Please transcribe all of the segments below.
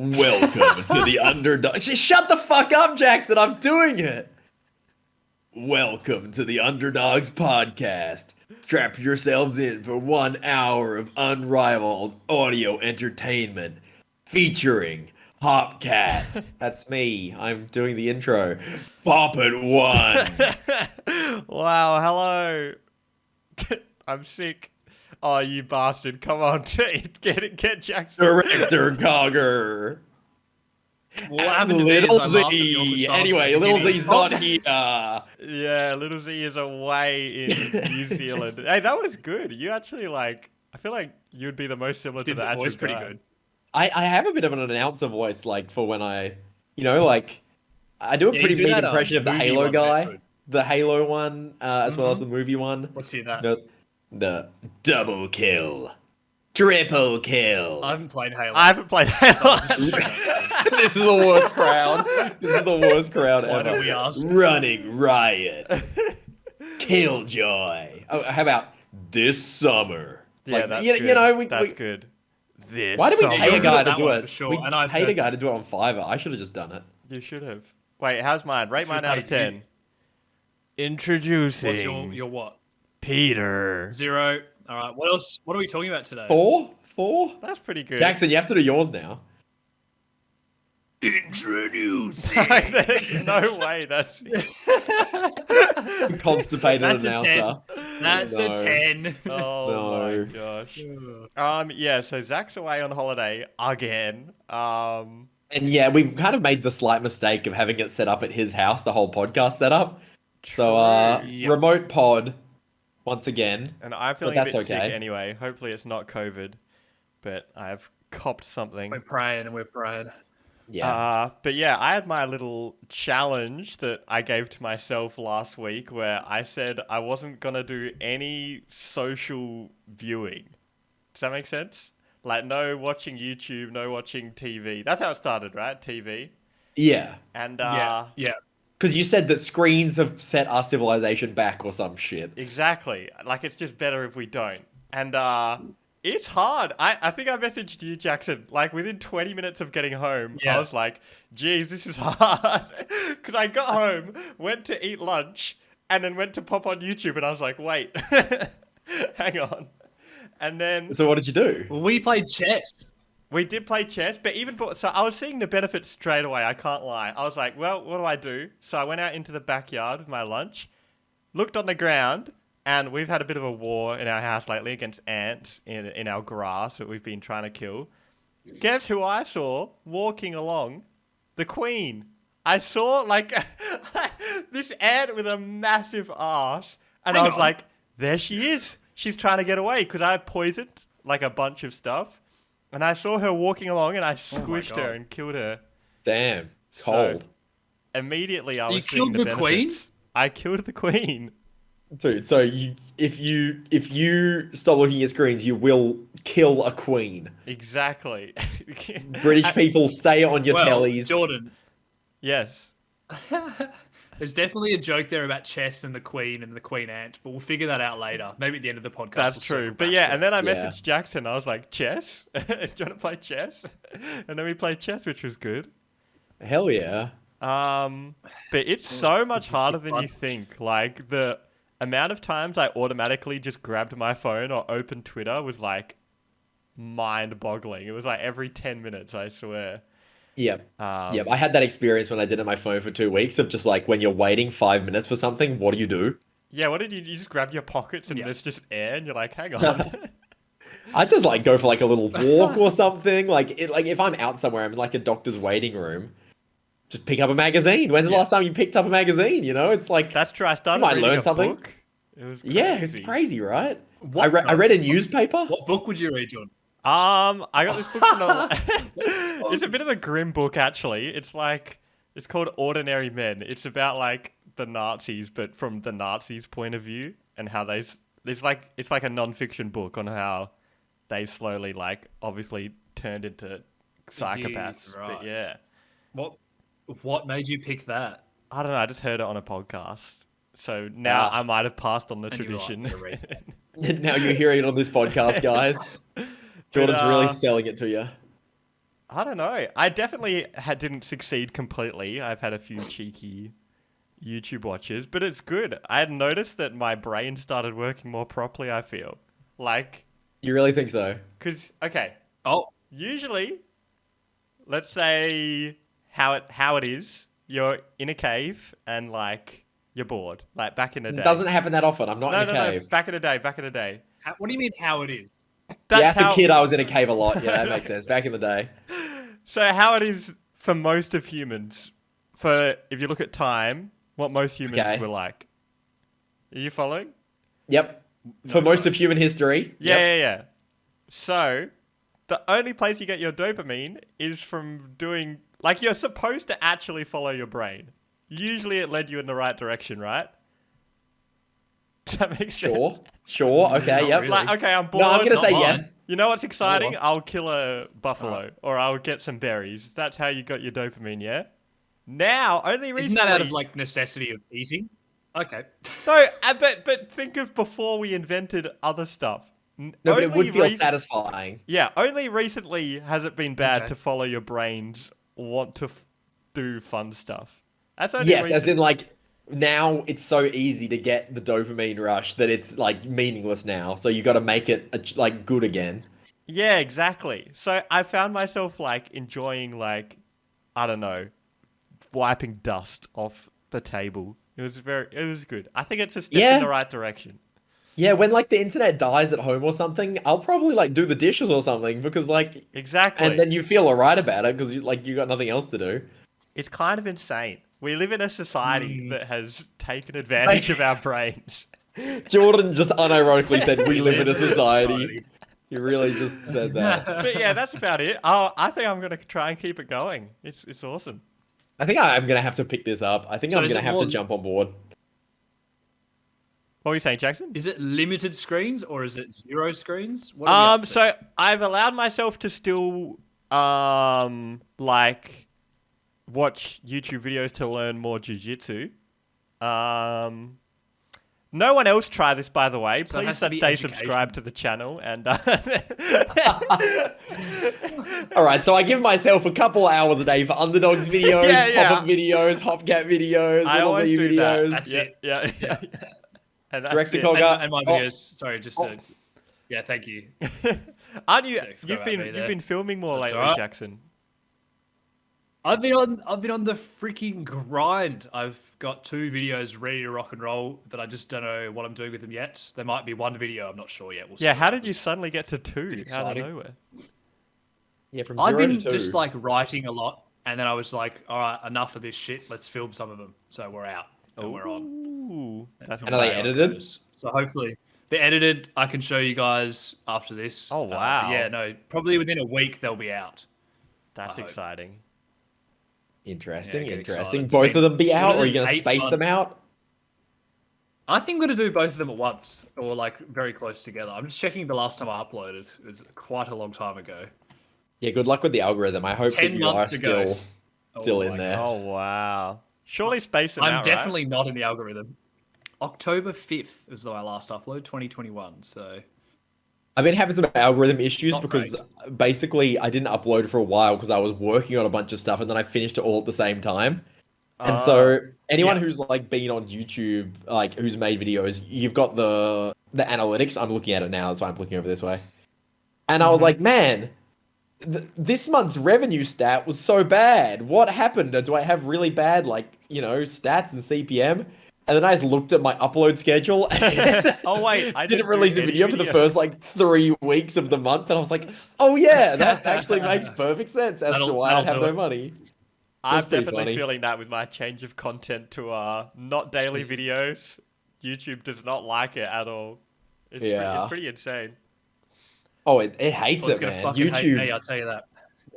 Welcome to the Underdogs. Just shut the fuck up, Jackson. I'm doing it. Welcome to the Underdogs podcast. Strap yourselves in for 1 hour of unrivaled audio entertainment featuring HopCat. That's me. I'm doing the intro. Pop it one. Wow, hello. I'm sick. Oh, you bastard. Come on. Get Jackson. Director Cogger. What happened to Little me is I laughed at the awkward Z. silence Anyway, at the Little beginning. Z's not here. Yeah, Little Z is away in New Zealand. Hey, that was good. You actually I feel like you'd be the most similar to Did the the actual voice pretty guy. good. I have a bit of an announcer voice, for when I do a Yeah, pretty you do mean that, impression of the movie Halo one, guy, good. the Halo one, as well as the movie one. Let's hear that. No, the double kill, triple kill. I haven't played Halo. I haven't played Halo. This is the worst crowd. This is the worst crowd Why ever. don't we ask? Running riot, killjoy. Oh, how about this summer? Yeah, that's you good. know, That's good. This Why did we summer. pay a you're guy good to at that do one it? for sure, We and I've paid a heard- guy to do it on Fiverr. I should have just done it. You should have. Wait, how's mine? Rate mine out of paid you. 10. Introducing What's your what? Peter. 0. All right. What else? What are we talking about today? 4? That's pretty good. Jackson, you have to do yours now. Introducing. No way. That's Constipated That's a announcer. 10. That's No. a 10. oh No. my gosh. Yeah. So Zach's away on holiday again. And yeah, we've kind of made the slight mistake of having it set up at his house, the whole podcast setup. So, Yep. remote pod once again. And I'm feeling But a bit that's sick okay. anyway. Hopefully it's not COVID, but I've copped something. We're praying and we're praying. Yeah. But yeah, I had my little challenge that I gave to myself last week where I said I wasn't going to do any social viewing. Does that make sense? Like, no watching YouTube, no watching TV. That's how it started, right? TV. Yeah. And, Yeah. Because you said that screens have set our civilization back or some shit. exactly. Like, it's just better if we don't. And, it's hard. I think I messaged you, Jackson, like within 20 minutes of getting home. Yeah. I was like, geez, this is hard. Because I got home, went to eat lunch, and then went to pop on YouTube, and I was like, wait, hang on. And then So what did you do? Well, we played chess. we did play chess, but so I was seeing the benefits straight away, I can't lie. I was like, well, what do? So I went out into the backyard with my lunch, looked on the ground, and we've had a bit of a war in our house lately against ants in our grass that we've been trying to kill. Guess who I saw walking along? The Queen. I saw this ant with a massive ass, and I Hang was on. like, there she is. She's trying to get away because I poisoned like a bunch of stuff, and I saw her walking along, and I squished her God. and killed her. Damn. Cold. Immediately, I You was seeing killed the the Queen? benefits. I killed the Queen. Dude, so if you stop looking at screens, you will kill a queen. Exactly. British people, stay on your Well, tellies. Jordan, Yes. there's definitely a joke there about chess and the Queen ant, but we'll figure that out later. Maybe at the end of the podcast. That's we'll true. circle But back yeah, to and it. then I Yeah. messaged Jackson. I was like, chess? Do you want to play chess? And then we played chess, which was good. Hell yeah. But it's so much harder than fun. you think. Like, the amount of times I automatically just grabbed my phone or opened Twitter was like mind-boggling. It was like every 10 minutes, I swear. Yep. Um, Yep. I had that experience when I did it on my phone for 2 weeks of just like when you're waiting 5 minutes for something, what do? Yeah, what did you just grab your pockets and Yeah. there's just air and you're like, hang on. I just like go for like a little walk or something. Like if I'm out somewhere, I'm in like a doctor's waiting room. Just pick up a magazine. When's the last time you picked up a magazine? You know, it's like That's true. I started might reading learn a something. book. It was yeah, it's crazy, right? What I the read a newspaper. What book would you read, Jordan? I got this book from it's a bit of a grim book, actually. It's called Ordinary Men. It's about like the Nazis, but from the Nazis' point of view and how it's like a non-fiction book on how they slowly obviously turned into psychopaths. right. But yeah, What made you pick that? I don't know. I just heard it on a podcast, so now I might have passed on the And you were like, tradition. "I'm gonna read Now you're hearing it on this podcast, guys. Jordan's really selling it to you. I don't know. I definitely didn't succeed completely. I've had a few cheeky YouTube watches, but it's good. I had noticed that my brain started working more properly, I feel. Like, You really think so? because, okay, Oh, usually, let's say how it is, you're in a cave and, like, you're bored. Like, back in the day. It doesn't happen that often. I'm not in a cave. No, back in the day. what do you mean how it is? That's Yeah, as a how, kid, I was in a cave a lot. Yeah, that makes sense. Back in the day. So how it is for most of humans, if you look at time, what most humans were like. Are you following? Yep. For most of human history. Yeah, Yep. yeah. So the only place you get your dopamine is from doing, like, you're supposed to actually follow your brain. Usually it led you in the right direction, right? Does that make sense? Sure. Okay. Not Yep. really. Like, okay, I'm bored. No, I'm gonna say mine. yes. You know what's exciting? Go on. I'll kill a buffalo or I'll get some berries. That's how you got your dopamine, yeah? Now, only recently... Isn't that out of like necessity of eating? Okay. No, but think of before we invented other stuff. No, but it Only would feel satisfying. Yeah, only recently has it been bad Okay. to follow your brains want to do fun stuff. That's only Yes, as recent- in like now it's so easy to get the dopamine rush that it's like meaningless now. So you got to make it like good again. Yeah, exactly. So I found myself like enjoying like, I don't know, wiping dust off the table. It was good. I think it's a step Yeah. in the right direction. Yeah, when like the internet dies at home or something, I'll probably like do the dishes or something because like, Exactly. and then you feel alright about it because you got nothing else to do. It's kind of insane. We live in a society that has taken advantage of our brains. Jordan just unironically said, "We live in a society." He really just said that. But yeah, that's about it. I think I'm gonna try and keep it going. It's awesome. I think I'm gonna have to pick this up. I think So I'm is gonna it have more- to jump on board. What were you saying, Jackson? Is it limited screens or is it zero screens? What are we up to? So I've allowed myself to still like watch YouTube videos to learn more jujitsu. No one else try this, by the way. So it Please has to be stay education. subscribed to the channel and. All right, so I give myself a couple hours a day for Underdogs videos, Yeah. pop-up videos, HopCat videos, I Little always Z do videos. that. That's yeah, it. yeah. And that's Direct to it. Cogger. And my Oh. videos. Sorry, just to. Yeah, thank you. Aren't you? Sorry, forgot You've about been me you've there. been filming more That's lately, alright. Jackson. I've been on the freaking grind. I've got 2 videos ready to rock and roll, but I just don't know what I'm doing with them yet. There might be 1 video. I'm not sure yet. We'll see Yeah, what how did you happens. suddenly get to 2 out of exciting. nowhere? Yeah, from I've 0 been to 2. just like writing a lot, and then I was like, all right, enough of this shit. Let's film some of them. So we're out and we're on. Ooh, that's And are they See how it edited? goes. So hopefully they're edited. I can show you guys after this. Oh, wow. Yeah, no, probably within a week they'll be out. That's I hope. exciting. Interesting, Yeah, get interesting. excited. It's Both been- of them be what out, is or are it, you going to 8 space them months? out? I think I'm gonna do both of them at once, or like very close together. I'm just checking the last time I uploaded. It was quite a long time ago. Yeah, good luck with the algorithm. I hope that 10 you are months ago. still Oh in my there. God. Oh wow! Surely space them I'm out, definitely not in the algorithm. October 5th is the last upload, 2021. So I've been having some algorithm issues Not because basically I didn't upload for a while because I was working on a bunch of stuff and then I finished it all at the same time. And so anyone yeah. who's like been on YouTube, like who's made videos, you've got the analytics. I'm looking at it now. That's why I'm looking over this way. And I was like, man, this month's revenue stat was so bad. What happened? Do I have really bad like stats and CPM? And then I just looked at my upload schedule. And Oh, wait, I didn't didn't release do a any video for the videos. first like 3 weeks of the month. And I was like, oh yeah, that actually makes perfect sense as to That'll- why I that'll have do no it. money. I'm pretty definitely funny. feeling that with my change of content to not daily videos. YouTube does not like it at all. Yeah. It's pretty insane. Oh, it hates well, it's it, gonna man. fucking hate YouTube. me. I'll tell you that.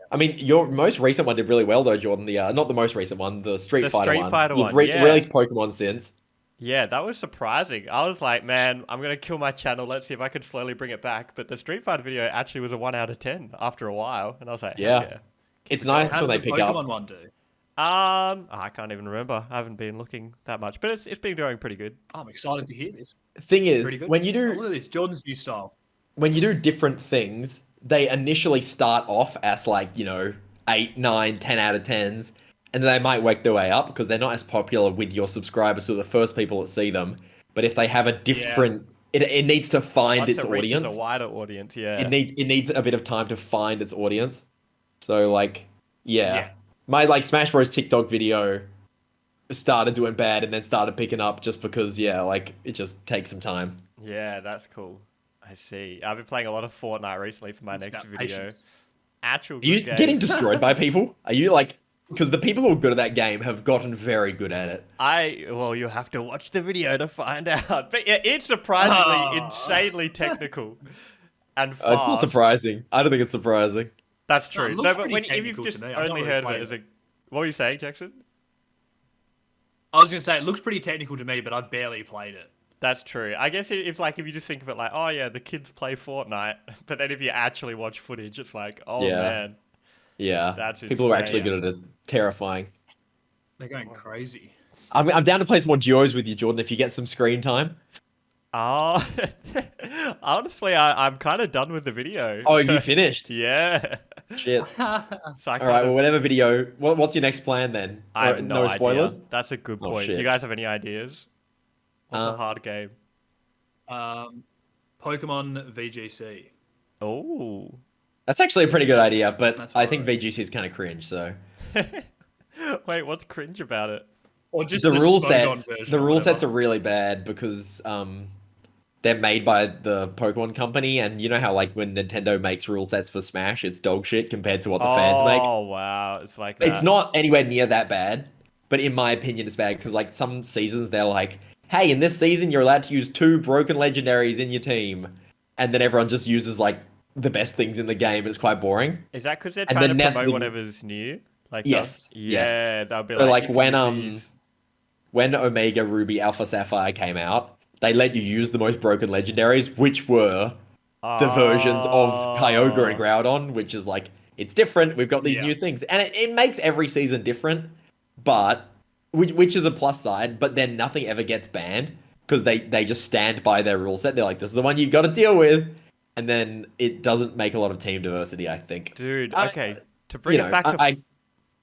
I mean, your most recent one did really well though, Jordan. The not the most recent one, the Street The Fighter Street one. Fighter You've one, yeah. released Pokemon since. Yeah, that was surprising. I was like, man, I'm gonna kill my channel. Let's see if I can slowly bring it back. But the Street Fighter video actually was a 1 out of 10 after a while, and I was like, hell Yeah. yeah. It's nice How when they did the pick Pokemon up. one do? I can't even remember. I haven't been looking that much, but it's been doing pretty good. I'm excited to hear this. Thing is, Pretty good. when you Oh, do look at this, Jordan's new style. when you do different things, they initially start off as like, 8, 9, 10 out of 10s, and then they might work their way up because they're not as popular with your subscribers, so the first people that see them. But if they have a different, it needs to find Once its it reaches audience. a wider audience, yeah. It needs a bit of time to find its audience. So like, Yeah. my like Smash Bros TikTok video started doing bad and then started picking up just because like it just takes some time. Yeah, that's cool. I see. I've been playing a lot of Fortnite recently for my It's next about video. patience. Actual Are you good game. getting destroyed by people? Are you like, because the people who are good at that game have gotten very good at it. Well, you'll have to watch the video to find out. But yeah, it's surprisingly insanely technical and fast. It's not surprising. I don't think it's surprising. That's No, it true. looks No, but pretty if you've technical just to me. I've not only really heard of it played as a... What were you saying, Jackson? I was gonna say it looks pretty technical to me, but I barely played it. That's true. I guess if you just think of it like, oh yeah, the kids play Fortnite, but then if you actually watch footage, it's like, oh Yeah. man, Yeah. That's People who are actually insane. good at it. Terrifying. They're going crazy. I'm down to play some more duos with you, Jordan, if you get some screen time. oh, honestly, I'm kind of done with the video. Oh, So- you finished? Yeah. Shit. So I All right, kind well, of, whatever video. What's your next plan then? I Or have no spoilers? idea. That's a good Oh, point. Do shit. you guys have any ideas? What's a Uh, hard game? Pokemon VGC. Oh. That's actually a pretty good idea, but That's I think right. VGC is kind of cringe, so. Wait, what's cringe about it? Or just The rule Spogon sets version the or rule sets are whatever. really bad because they're made by the Pokemon company, and you know how like when Nintendo makes rule sets for Smash, it's dog shit compared to what the fans make. Oh wow, it's like that. It's not anywhere near that bad, but in my opinion, it's bad because like some seasons they're like, "Hey, in this season you're allowed to use 2 broken legendaries in your team," and then everyone just uses like the best things in the game. It's quite boring. Is that because they're And trying to then promote the- whatever's new? Like Yes, yes. yeah, they'll be So, like, like, you when, can use these. When Omega Ruby Alpha Sapphire came out, they let you use the most broken legendaries, which were the versions of Kyogre and Oh. Groudon, which is like, it's different. We've got these Yeah. new things. And it makes every season different, but which is a plus side, but then nothing ever gets banned because they just stand by their rule set. They're like, this is the one you've got to deal with. And then it doesn't make a lot of team diversity, I think. Dude, I- okay. To bring You it know, back to I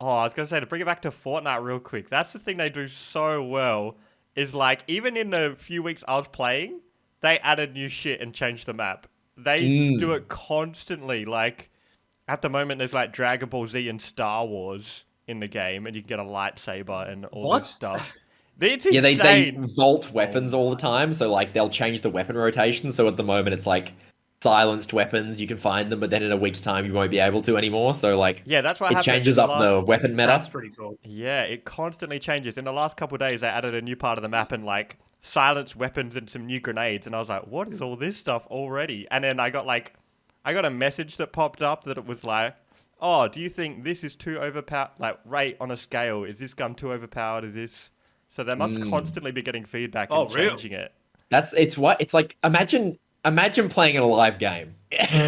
I was gonna say to bring it back to Fortnite real quick. That's the thing they do so well. Is like even in the few weeks I was playing, they added new shit and changed the map. They do it constantly. Like at the moment, there's like Dragon Ball Z and Star Wars in the game, and you can get a lightsaber and all What? this stuff. It's Yeah, they insane. vault weapons all the time, so like they'll change the weapon rotation. So at the moment it's like silenced weapons, you can find them, but then in a week's time you won't be able to anymore. So like Yeah, that's what it happened. changes in up the weapon meta. That's pretty cool. Yeah, it constantly changes. In the last couple of days, they added a new part of the map and like silenced weapons and some new grenades, and I was like, "What is all this stuff already?" And then I got a message that popped up that it was like, "Oh, do you think this is too overpowered? Like, rate on a scale, is this gun too overpowered? Is this?" So they must constantly be getting feedback Oh, and real? changing it. It's like imagine playing in a live game.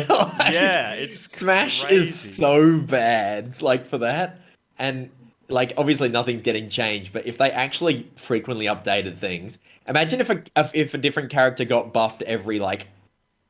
Like, Yeah, it's Smash crazy. is so bad, like for that. And like obviously nothing's getting changed, but if they actually frequently updated things, imagine if a different character got buffed every like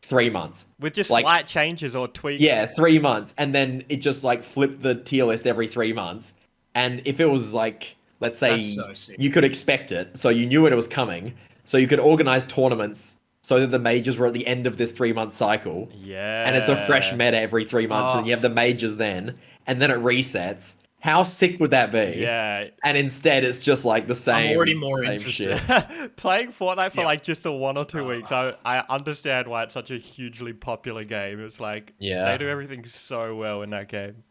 3 months. With just like- slight changes or tweaks. Yeah, 3 months, and then it just like flipped the tier list every 3 months. And if it was like, let's say That's so sick. you could expect it, so you knew when it was coming, so you could organize tournaments so that the majors were at the end of this 3 month cycle, Yeah. and it's a fresh meta every 3 months, Oh. and you have the majors then, and then it resets. How sick would that be? Yeah. And instead, it's just like the same. I'm already more same interested. shit. Playing Fortnite for Yeah. like just the 1 or 2 weeks, I understand why it's such a hugely popular game. It's like Yeah. they do everything so well in that game.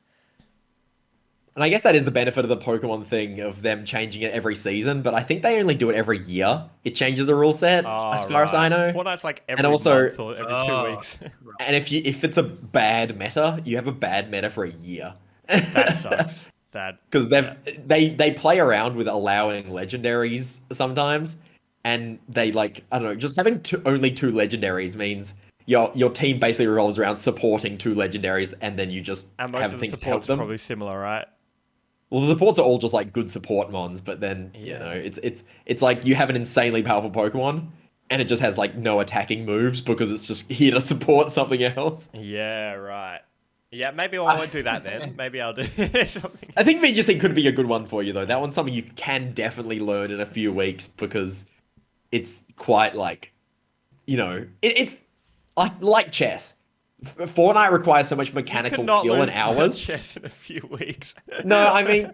And I guess that is the benefit of the Pokemon thing of them changing it every season, but I think they only do it every year. It changes the rule set, as far as I know. Fortnite's like every also- month or every 2 Oh. weeks. And if it's a bad meta, you have a bad meta for a year. That sucks. That Because they play around with allowing legendaries sometimes, and they like I don't know, just having only 2 legendaries means your team basically revolves around supporting 2 legendaries, and then you just and most have of the things to help supports are them. probably similar, right? Well, the supports are all just like good support mons, but then Yeah. you know it's like you have an insanely powerful Pokemon, and it just has like no attacking moves because it's just here to support something else. Yeah, right. Yeah, maybe I won't do that then. Maybe I'll do something. I think VGC could be a good one for you though. That one's something you can definitely learn in a few weeks because it's quite like, it's like chess. Fortnite requires so much mechanical skill and hours. Chess in a few weeks. No, I mean,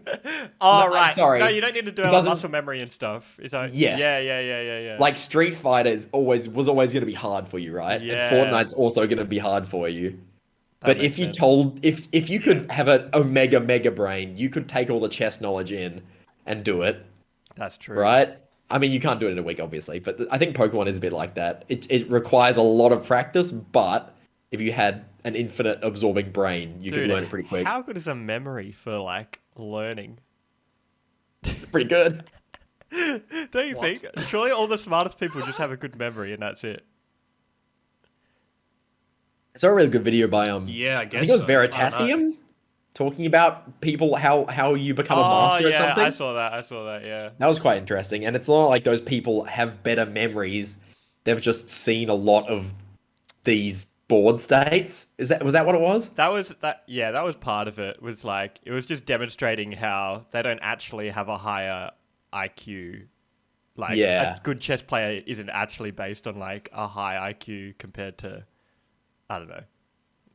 oh no, right. sorry. No, you don't need to develop muscle memory and stuff. Is that? Yes. Yeah. Like Street Fighter was always going to be hard for you, right? Yeah. And Fortnite's also going to be hard for you. That But makes if you sense. if you could have an omega brain, you could take all the chess knowledge in and do it, That's true. right? I mean, you can't do it in a week, obviously, but I think Pokemon is a bit like that. It requires a lot of practice, but if you had an infinite absorbing brain, you could learn it pretty quick. How good is a memory for like learning? It's pretty good. Don't you think? Surely all the smartest people just have a good memory and that's it. I saw a really good video by Yeah, I I guess think it was so. I don't know. Veritasium talking about people how you become a master yeah, or something. I saw that, yeah. That was quite interesting, and it's not like those people have better memories. They've just seen a lot of these board states. Was that what it was? That was part of it. Was like it was just demonstrating how they don't actually have a higher IQ. Like Yeah. a good chess player isn't actually based on like a high IQ compared to I don't know.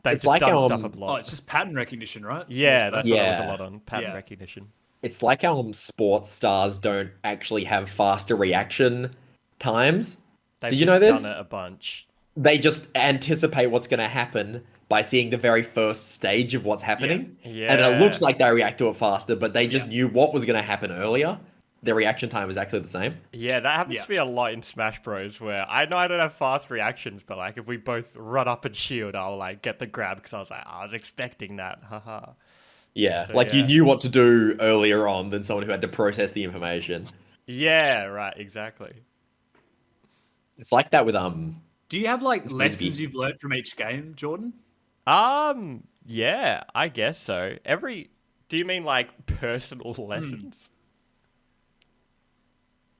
They've It's just like, done stuff a um, Oh, lot. it's just pattern recognition, right? Yeah, that's what it was a Yeah. lot on pattern Yeah. recognition. It's like sports stars don't actually have faster reaction times. They've Did you just know this? done it a bunch. They just anticipate what's going to happen by seeing the very first stage of what's happening. Yeah. And it Yeah. looks like they react to it faster, but they just Yeah. knew what was going to happen earlier. Their reaction time is actually the same. Yeah, that happens Yeah. to me a lot in Smash Bros. Where I know I don't have fast reactions, but like if we both run up and shield, I'll like get the grab because I was like, I was expecting that. Haha. Yeah, So, like you yeah. knew what to do earlier on than someone who had to process the information. Yeah, right, exactly. It's like that with Do you have like Maybe. lessons you've learned from each game, Jordan? Yeah, I guess so. Do you mean like personal lessons?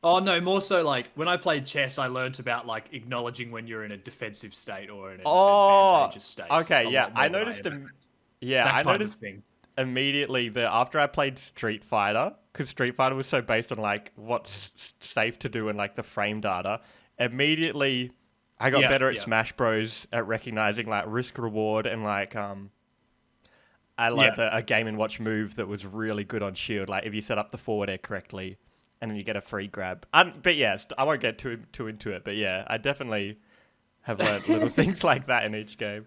Oh no, more so like when I played chess, I learnt about like acknowledging when you're in a defensive state or in an advantageous state. Okay, a yeah, lot more I than noticed. am- Yeah, that I kind noticed of thing. immediately that after I played Street Fighter, because Street Fighter was so based on like what's safe to do and like the frame data. Immediately, I got Yeah, better at yeah. Smash Bros. At recognizing like risk reward and like I learned Yeah. a Game and Watch move that was really good on Shield. Like if you set up the forward air correctly, and then you get a free grab. But yeah, I won't get too into it. But yeah, I definitely have learned little things like that in each game.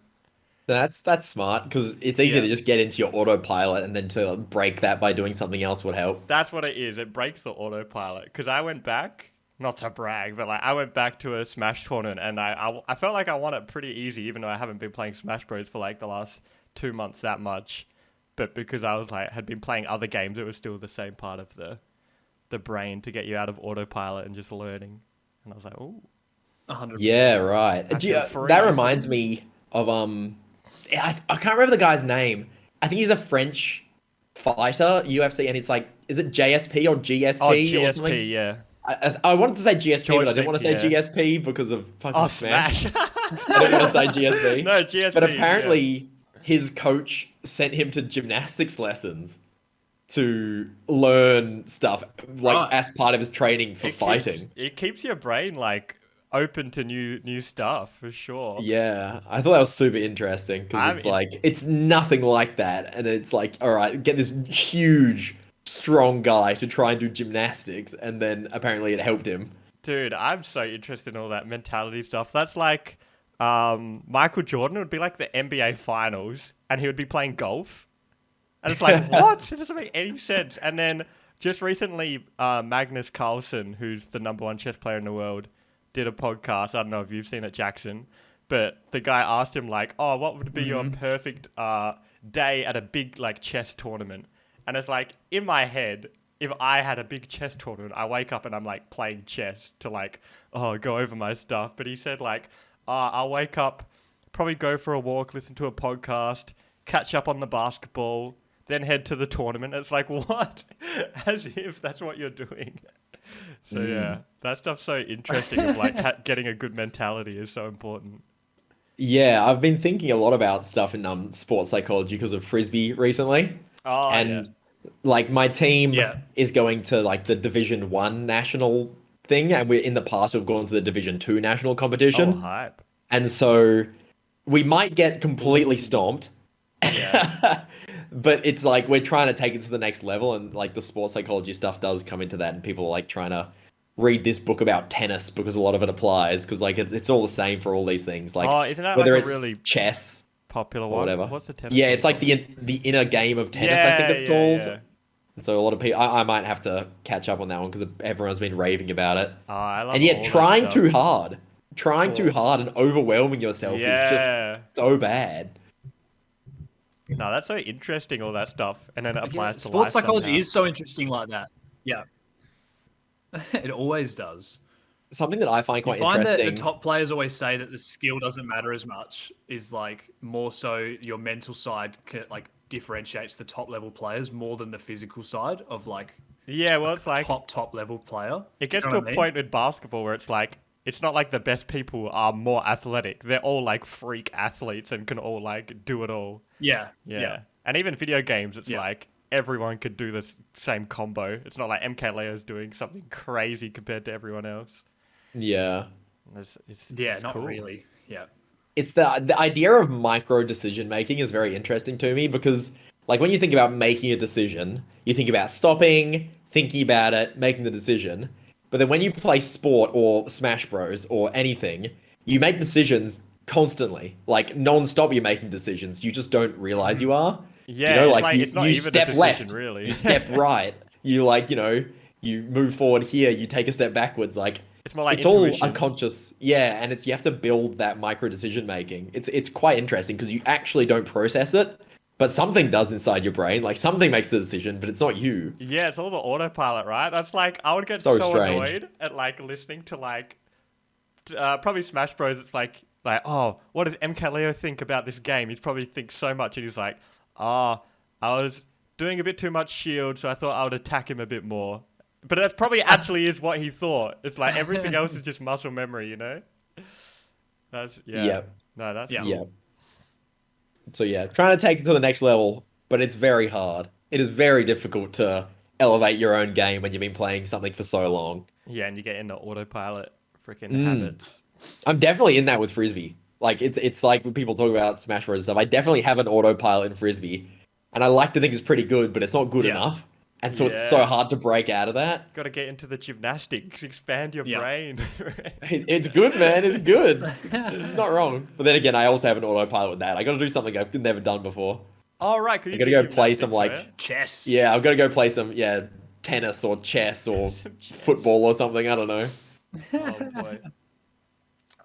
that's smart because it's easy Yeah. to just get into your autopilot and then to break that by doing something else would help. That's what it is. It breaks the autopilot. Because I went back, not to brag, but like I went back to a Smash tournament and I felt like I won it pretty easy, even though I haven't been playing Smash Bros for like the last 2 months that much. But because I was like had been playing other games, it was still the same part of the brain to get you out of autopilot and just learning. And I was like, oh, 100%. Yeah, right. I feel free. That reminds me of I can't remember the guy's name. I think he's a French fighter, UFC, and it's like, is it JSP or GSP oh, or something? GSP, yeah. I wanted to say GSP, George but I didn't want to say yeah. GSP because of fucking Oh, Smash. Smash. I didn't want to say GSP. No, GSP. But apparently, his coach sent him to gymnastics lessons to learn stuff, like Right. as part of his training for It fighting. It keeps your brain like open to new stuff for sure. Yeah, I thought that was super interesting because it's like it's nothing like that, and it's like, all right, get this huge, strong guy to try and do gymnastics, and then apparently it helped him. Dude, I'm so interested in all that mentality stuff. That's like Michael Jordan would be like the NBA finals and he would be playing golf. And it's like, what? It doesn't make any sense. And then just recently, Magnus Carlsen, who's the #1 chess player in the world, did a podcast. I don't know if you've seen it, Jackson. But the guy asked him like, oh, what would be your perfect day at a big like chess tournament? And it's like, in my head, if I had a big chess tournament, I wake up and I'm like playing chess to like, go over my stuff. But he said like, I'll wake up, probably go for a walk, listen to a podcast, catch up on the basketball, then head to the tournament. It's like, what? As if that's what you're doing. So yeah, that stuff's so interesting. Of like getting a good mentality is so important. Yeah, I've been thinking a lot about stuff in sports psychology because of frisbee recently, Oh yeah. and like my team Yeah. is going to like the Division One national thing, and we're in the past we've gone to the Division Two national Oh competition, hype. and so we might get completely Ooh. stomped. Yeah. But it's like we're trying to take it to the next level, and like the sports psychology stuff does come into that, and people are like trying to read this book about tennis because a lot of it applies because like it's all the same for all these things, like Oh, isn't that like whether a it's really chess popular or one? whatever. What's the tennis Yeah, one it's like called? the inner game of tennis, I think Yeah, it's yeah, called. yeah. And so a lot of people, I might have to catch up on that one because everyone's been raving about it. Oh, I love And yet, all that stuff. trying too hard and overwhelming yourself is just Yeah. so bad. No, that's so interesting, all that stuff, and then it Yeah, applies to sports life psychology somehow. is so interesting like that. Yeah. It always does. Something that I find You quite find that the interesting. top players always say that the skill doesn't matter as much, is like more so your mental side like differentiates the top level players more than the physical side of like Yeah, well, it's like top level player. it Do you gets know to a what I mean? point with basketball where it's like it's not like the best people are more athletic. They're all like freak athletes and can all like do it all. Yeah. Yeah. And even video games, it's Yeah. like everyone could do this same combo. It's not like MKLeo's doing something crazy compared to everyone else. Yeah. Yeah, it's not cool. really. Yeah. It's the idea of micro decision making is very interesting to me because like when you think about making a decision, you think about stopping, thinking about it, making the decision. But then when you play sport or Smash Bros or anything, you make decisions constantly. Like non-stop you're making decisions. You just don't realize you are. You Yeah, know, it's like like it's not you even a step decision left, really. you step right. You like, you move forward here, you take a step backwards like It's more like it's all intuition. unconscious, yeah, and it's you have to build that micro decision making. It's quite interesting because you actually don't process it, but something does inside your brain. Like something makes the decision, but it's not you. Yeah, it's all the autopilot, right? That's like I would get So so strange. annoyed at like listening to like probably Smash Bros. It's like oh, what does MKLeo think about this game? He's probably thinks so much, and he's like, I was doing a bit too much shield, so I thought I would attack him a bit more. But that's probably actually is what he thought. It's like everything else is just muscle memory, you know? That's yeah. Yep. No, that's Yeah. cool. Yeah. So yeah, trying to take it to the next level, but it's very hard. It is very difficult to elevate your own game when you've been playing something for so long. Yeah, and you get into autopilot freaking Mm. habits. I'm definitely in that with Frisbee. Like it's like when people talk about Smash Bros. Stuff, I definitely have an autopilot in Frisbee. And I like to think it's pretty good, but it's not good Yeah. enough. And so it's so Yeah. hard to break out of that. Got to get into the gymnastics, expand your Yeah. brain. It's good, man. It's good. It's not wrong. But then again, I also have an autopilot with that. I got to do something I've never done before. Oh right, could I you got to do go play some gymnastics, like Chess. yeah, I've got to go play some tennis or chess or Some chess. football or something. I don't know. right? Oh boy.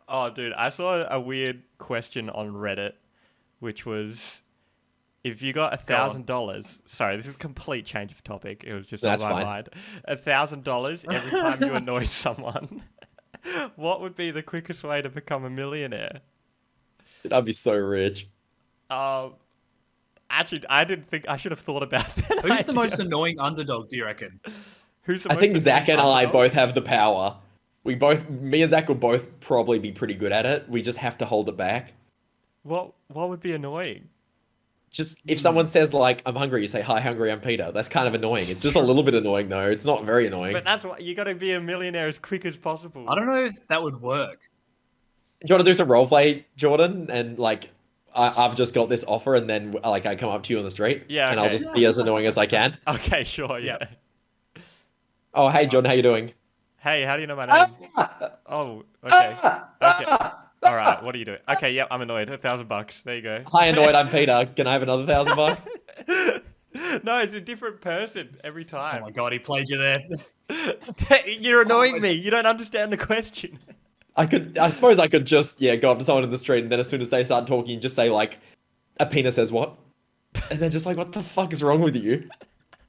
Oh dude, I saw a weird question on Reddit, which was, if you got $1,000. Sorry, this is a complete change of topic. It was just That's on my fine. mind. $1,000 every time you annoy someone. What would be the quickest way to become a millionaire? I'd be so rich. Actually, I didn't think I should have thought about that. Who's the idea. most annoying underdog, do you reckon? Who's the I most think Zack and annoying I underdog? both have the power. Me and Zack will both probably be pretty good at it. We just have to hold it back. What would be annoying? Just if someone says like I'm hungry, you say hi hungry, I'm Peter. That's kind of annoying. It's just a little bit annoying though. It's not very annoying. But that's what you got to be a millionaire as quick as possible. I don't know if that would work. Do you want to do some roleplay, Jordan? And like I've just got this offer, and then like I come up to you on the street, Yeah, and I'll okay. just be as annoying as I can. Okay, sure, yeah. Oh hey Jordan, how you doing? Hey, how do you know my name? Oh, okay. Okay. All right, what are you doing? Okay, yep, I'm annoyed. $1,000. There you go. Hi annoyed, I'm Peter. Can I have another $1,000? No, it's a different person every Oh time. my god, he played you there. You're annoying me. You don't understand the question. I suppose I could just go up to someone in the street, and then as soon as they start talking, just say like, a penis says what? And they're just like, what the fuck is wrong with you?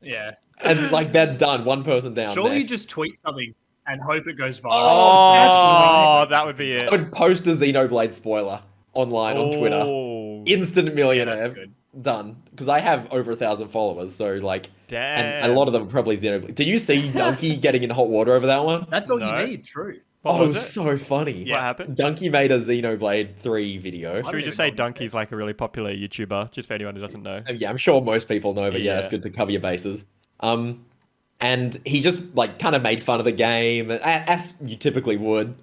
Yeah. And like that's done. One person down. Surely you next. just tweet something and hope it goes viral. Oh, that would be I it. would post a Xenoblade spoiler online on Twitter. Oh. Instant millionaire. that's good. Done. Because I have over 1,000 followers, so like Damn. And a lot of them are probably Xenoblade. Did you see Donkey getting in hot water over that one? That's all you No. need. True. What Oh, it was was it? so funny. What happened? Donkey made a Xenoblade 3 video. Should we don't just even know say what you Donkey's like a really popular YouTuber, just for anyone who doesn't know? Yeah, I'm sure most people know, but yeah, it's Yeah. good to cover your bases. And he just like kind of made fun of the game, as you typically would,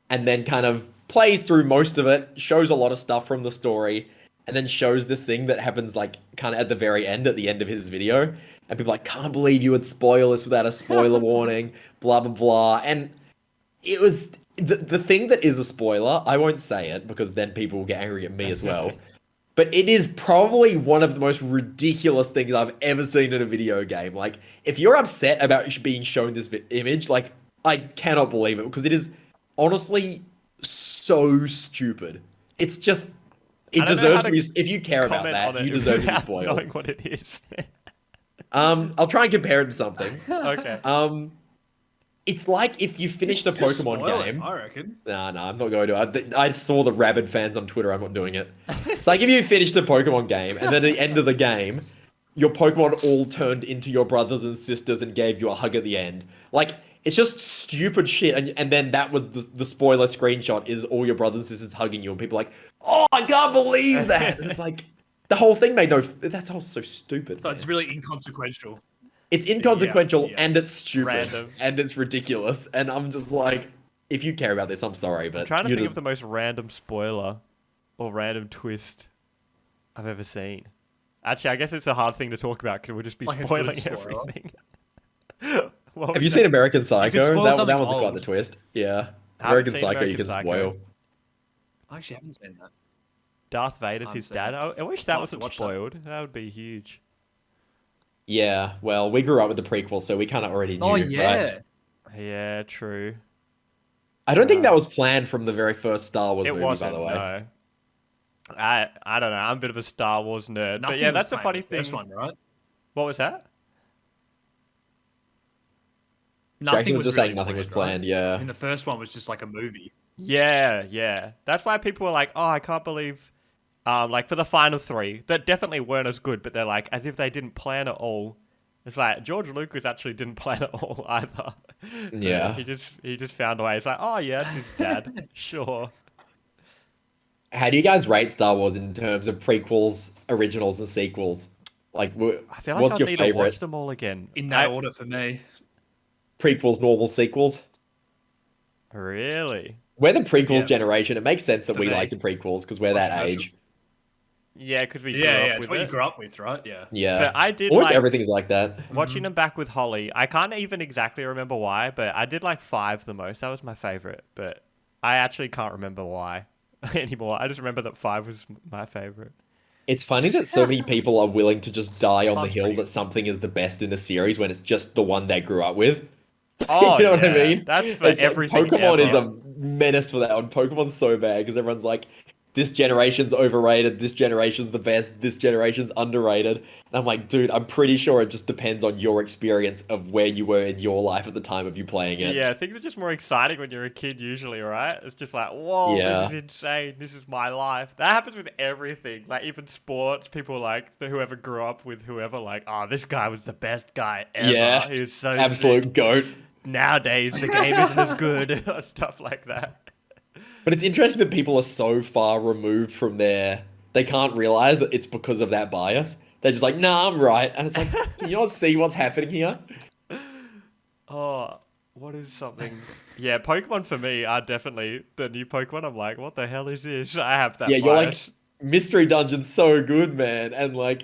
and then kind of plays through most of it, shows a lot of stuff from the story, and then shows this thing that happens like kind of at the very end, at the end of his video, and people are like, can't believe you would spoil this without a spoiler warning, blah blah blah, and it was the thing that is a spoiler. I won't say it because then people will get angry at me as well. But it is probably one of the most ridiculous things I've ever seen in a video game. Like, if you're upset about being shown this image, like, I cannot believe it because it is honestly so stupid. It's just, it I don't know how deserves to to be. If you care about Comment on that, it you deserve to be without spoiled. knowing what it is. I'll try and compare it to something. Okay. It's like if you finished a Just Pokemon spoil it, game. I reckon. Nah, I'm not going to. I saw the rabid fans on Twitter. I'm not doing it. It's like if you finished a Pokemon game and then at the end of the game, your Pokemon all turned into your brothers and sisters and gave you a hug at the end. Like, it's just stupid shit. And then that was the spoiler screenshot is all your brothers and sisters hugging you, and people are like, oh, I can't believe that. And it's like, the whole thing made no. That's all so stupid. So it's really inconsequential. It's inconsequential yeah. and it's stupid Random. and it's ridiculous. And I'm just like, if you care about this, I'm sorry, but I'm trying to you think just- of the most random spoiler or random twist I've ever seen. Actually, I guess it's a hard thing to talk about because we'll just be Like a good spoiling spoiler. everything. What Have was you that? seen American Psycho? spoil That something one's quite old. the twist. Yeah, I haven't American seen Psycho you American can Psycho. spoil. I actually haven't seen that. Darth Vader's I've his seen dad. it. I wish I'll that have to wasn't watch that. spoiled. That would be huge. Yeah, well, we grew up with the prequel, so we kind of already knew. Oh right? yeah. Yeah, true. I don't think that was planned from the very first Star Wars It movie, wasn't. by the way. No. I don't know. I'm a bit of a Star Wars nerd, but yeah, Nothing that's was a planned funny in the thing. First one, right? What was that? Jackson was just saying really nothing was right? planned. Yeah, I mean, the first one was just like a movie. Yeah, yeah. That's why people were like, "Oh, I can't believe," like for the final three that definitely weren't as good, but they're like as if they didn't plan it all. It's like George Lucas actually didn't plan it all either. Yeah. he just found a way. It's like, oh yeah, it's his dad. Sure. How do you guys rate Star Wars in terms of prequels, originals, and sequels? Like, I feel like what's I'll your need to watch favorite? them all again. In that order for me. Prequels, normal, sequels? Really? We're the prequels Yeah. generation. It makes sense that For we me. like the prequels because we're that Controversial. age. Yeah, because we grew Yeah, up it's with what you it. grew up with, right? Yeah. Yeah. But I did Almost like everything's like that. watching them back with Holly. I can't even exactly remember why, but I did like 5 the most. That was my favorite, but I actually can't remember why anymore. I just remember that 5 was my favorite. It's funny that so many people are willing to just die on the Five's hill pretty that good. something is the best in a series when it's just the one they grew up with. Oh, You know what I yeah. mean? That's for It's like everything Pokemon is ever. a menace for that one. Pokemon's so bad because everyone's like, this generation's overrated, this generation's the best, this generation's underrated. And I'm like, dude, I'm pretty sure it just depends on your experience of where you were in your life at the time of you playing it. Yeah, things are just more exciting when you're a kid usually, right? It's just like, whoa, Yeah. this is insane. This is my life. That happens with everything. Like even sports, people like whoever grew up with whoever like, oh, this guy was the best guy ever. Yeah, He was so Absolute sick. goat. Nowadays, the game isn't as good. Stuff like that. But it's interesting that people are so far removed from they can't realize that it's because of that bias. They're just like, nah, I'm right. And it's like, do you not see what's happening here? Oh, what is something? Yeah, Pokemon for me are definitely the new Pokemon. I'm like, what the hell is this? I have that Yeah, you're like, bias. Mystery Dungeon's so good, man. And like,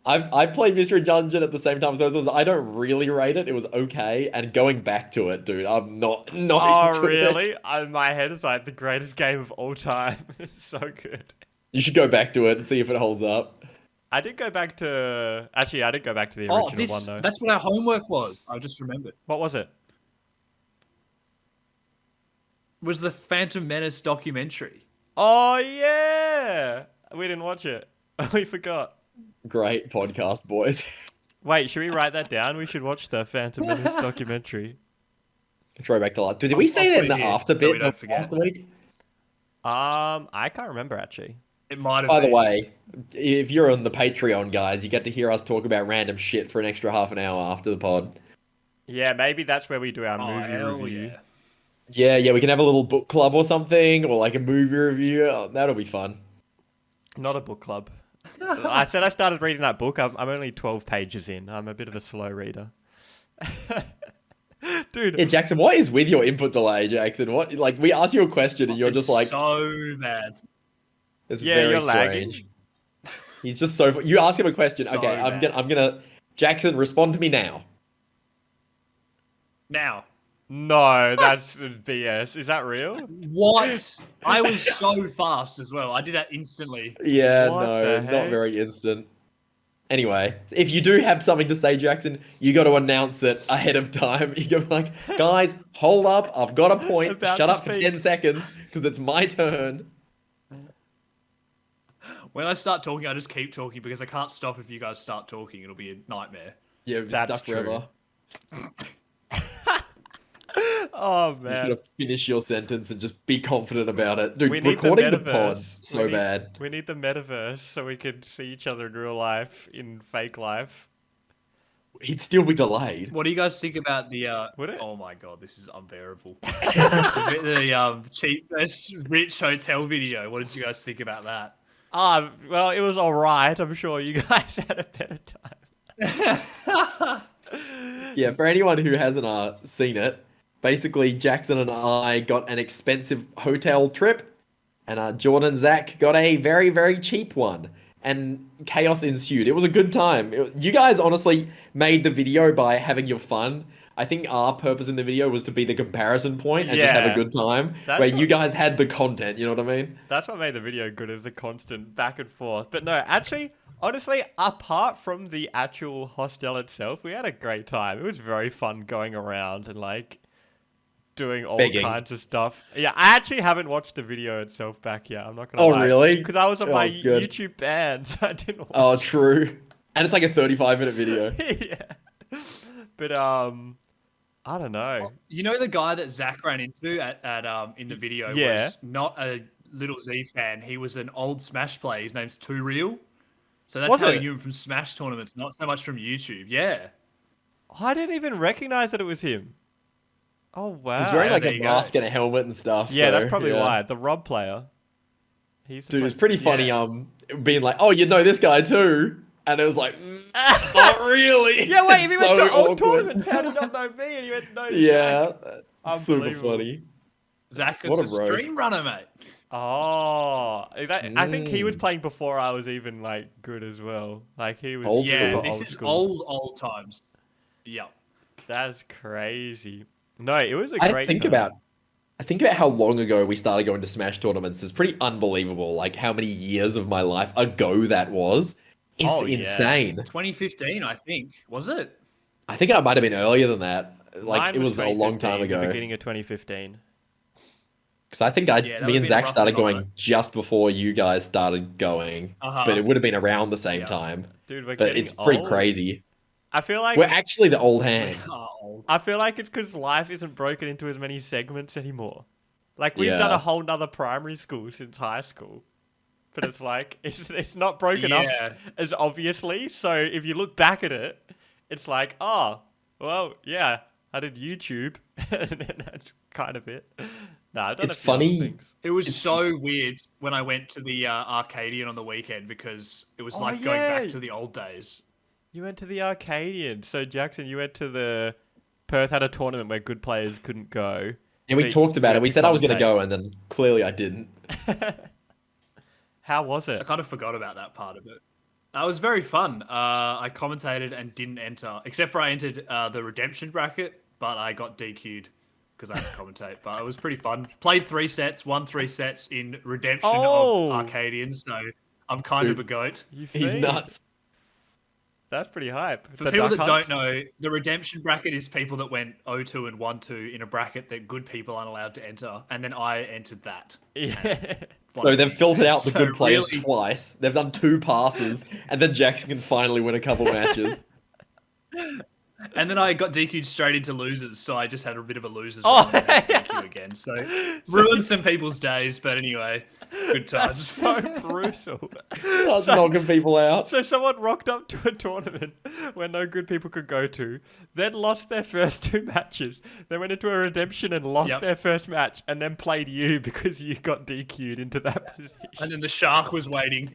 I played Mystery Dungeon at the same time as those ones. I don't really rate it. It was okay. And going back to it, dude, I'm not Oh, into really? it. In my head, it's like the greatest game of all time. It's so good. You should go back to it and see if it holds up. I did go back to... Actually, I did go back to the Oh, original one, though. that's what our homework was. I just remembered. What was it? Was the Phantom Menace documentary. Oh, yeah! We didn't watch it. We forgot. Great podcast, boys. Wait, should we write that down? We should watch the Phantom Menace documentary. Throwback to life. Did we say I'll that put in it the here after so we bit don't of forget. last week? I can't remember, actually. It might have By the been. way, if you're on the Patreon, guys, you get to hear us talk about random shit for an extra half an hour after the pod. Yeah, maybe that's where we do our Oh, movie hell review. yeah. Yeah, we can have a little book club or something, or like a movie review. Oh, that'll be fun. Not a book club. I said I started reading that book. I'm only 12 pages in. I'm a bit of a slow reader. Dude. Yeah, Jackson, what is with your input delay, Jackson? What, like, we ask you a question and you're It's just like, so bad. it's Yeah, very you're strange. lagging. He's just so. You ask him a question. So Okay, bad. I'm gonna. Jackson, respond to me now. Now, No, that's BS. Is that real? what? I was so fast as well. I did that instantly. Yeah, What no, the not heck? very instant. Anyway, if you do have something to say, Jackson, you got to announce it ahead of time. You go like, guys, hold up, I've got a point. About Shut to up for speak. 10 seconds because it's my turn. When I start talking, I just keep talking because I can't stop if you guys start talking. It'll be a nightmare. Yeah, we're That's stuck forever. Oh You just gotta man. finish your sentence and just be confident about it. Dude, We need recording the the pod, metaverse. so bad. We need the metaverse so we could see each other in real life, in fake life. He'd still be delayed. What do you guys think about the? Would it? Oh my god, this is unbearable. the cheap, rich hotel video. What did you guys think about that? Well, it was alright. I'm sure you guys had a better time. Yeah, for anyone who hasn't seen it, basically Jackson and I got an expensive hotel trip, and Jordan and Zack got a very, very cheap one, and chaos ensued. It was a good time. You guys honestly made the video by having your fun. I think our purpose in the video was to be the comparison point and just have a Yeah. good time, That's where what- you guys had the content, you know what I mean? That's what made the video good, is the constant back and forth. But no, actually, honestly, apart from the actual hostel itself, we had a great time. It was very fun going around and like doing all Begging. kinds of stuff. Yeah, I actually haven't watched the video itself back yet. I'm not gonna Oh, lie. really? Because I was on Oh, my it's good. YouTube ban, so I didn't watch. Oh, true. And it's like a 35-minute video. Yeah. But I don't know. You know the guy that Zack ran into at in the video Yeah. was not a Little Z fan. He was an old Smash player. His name's Too Real. So that's Was how it? you knew him from Smash tournaments, not so much from YouTube. Yeah. I didn't even recognize that it was him. Oh wow. He's wearing like there a you go. mask and a helmet and stuff. Yeah, so, that's probably yeah. why. The Rob player. He's Dude, it's pretty funny, Yeah. being like, oh, you know this guy too? And it was like, not really. Yeah, wait, if It's he went so to old awkward. tournaments, how did he not know me? And he went, no, Yeah, Zack. that's super Unbelievable. funny. Zack What is a a roast. stream runner, mate. Oh, I think he was Mm. playing before I was even like good as well. Like he was Old super Yeah, school. this old is school. old times. Yep. That's crazy. No, it was a I great think time. about how long ago we started going to Smash tournaments. It's pretty unbelievable. Like how many years of my life ago that was. It's Oh, yeah. insane. 2015, I think. Was it? I think I might have been earlier than that. Like Mine it was a long time 2015, the ago. beginning of 2015. Because I think Yeah, that me would've and been Zach rough started and all going just before you guys started going, Uh-huh. but it would have been around the same Yeah. time. Dude, we're But getting it's pretty old. crazy. I feel like We're actually the old hand. Oh, old. I feel like it's because life isn't broken into as many segments anymore. Like we've done Yeah. a whole nother primary school since high school, but it's like it's not broken up Yeah. as obviously. So if you look back at it, it's like, oh, well, yeah, I did YouTube, and then that's kind of it. Nah, I've done It's a few other funny. things. It was so weird when I went to the Arcadian on the weekend because it was Oh, like going yeah. back to the old days. You went to the Arcadian. So Jackson, you went to the Perth had a tournament where good players couldn't go. And we But talked you about had it. We to said I was going to commentate. go, and then clearly I didn't. How was I it? kind of forgot about that part of it. It was very fun. I commentated and didn't enter, except for I entered the redemption bracket, but I got DQ'd because I had to commentate. But it was pretty fun. Played 3 sets, won 3 sets in redemption Oh. of Arcadian, so I'm kind of a goat. You He's fiend. nuts. That's pretty hype. For The people duck that hunt? don't know, the redemption bracket is people that went 0-2 and 1-2 in a bracket that good people aren't allowed to enter, and then I entered that. Yeah. So they've filtered out the So good players really- twice. They've done 2 passes, and then Jackson can finally win a couple matches. And then I got DQ'd straight into losers, so I just had a bit of a losers Oh, run and had DQ again. So ruined some people's days, but anyway, good That's times. so brutal. Starts knocking people out. So someone rocked up to a tournament where no good people could go to, then lost their first 2 matches, then went into a redemption and lost Yep. their first match, and then played you because you got DQ'd into that position. And then the shark was waiting.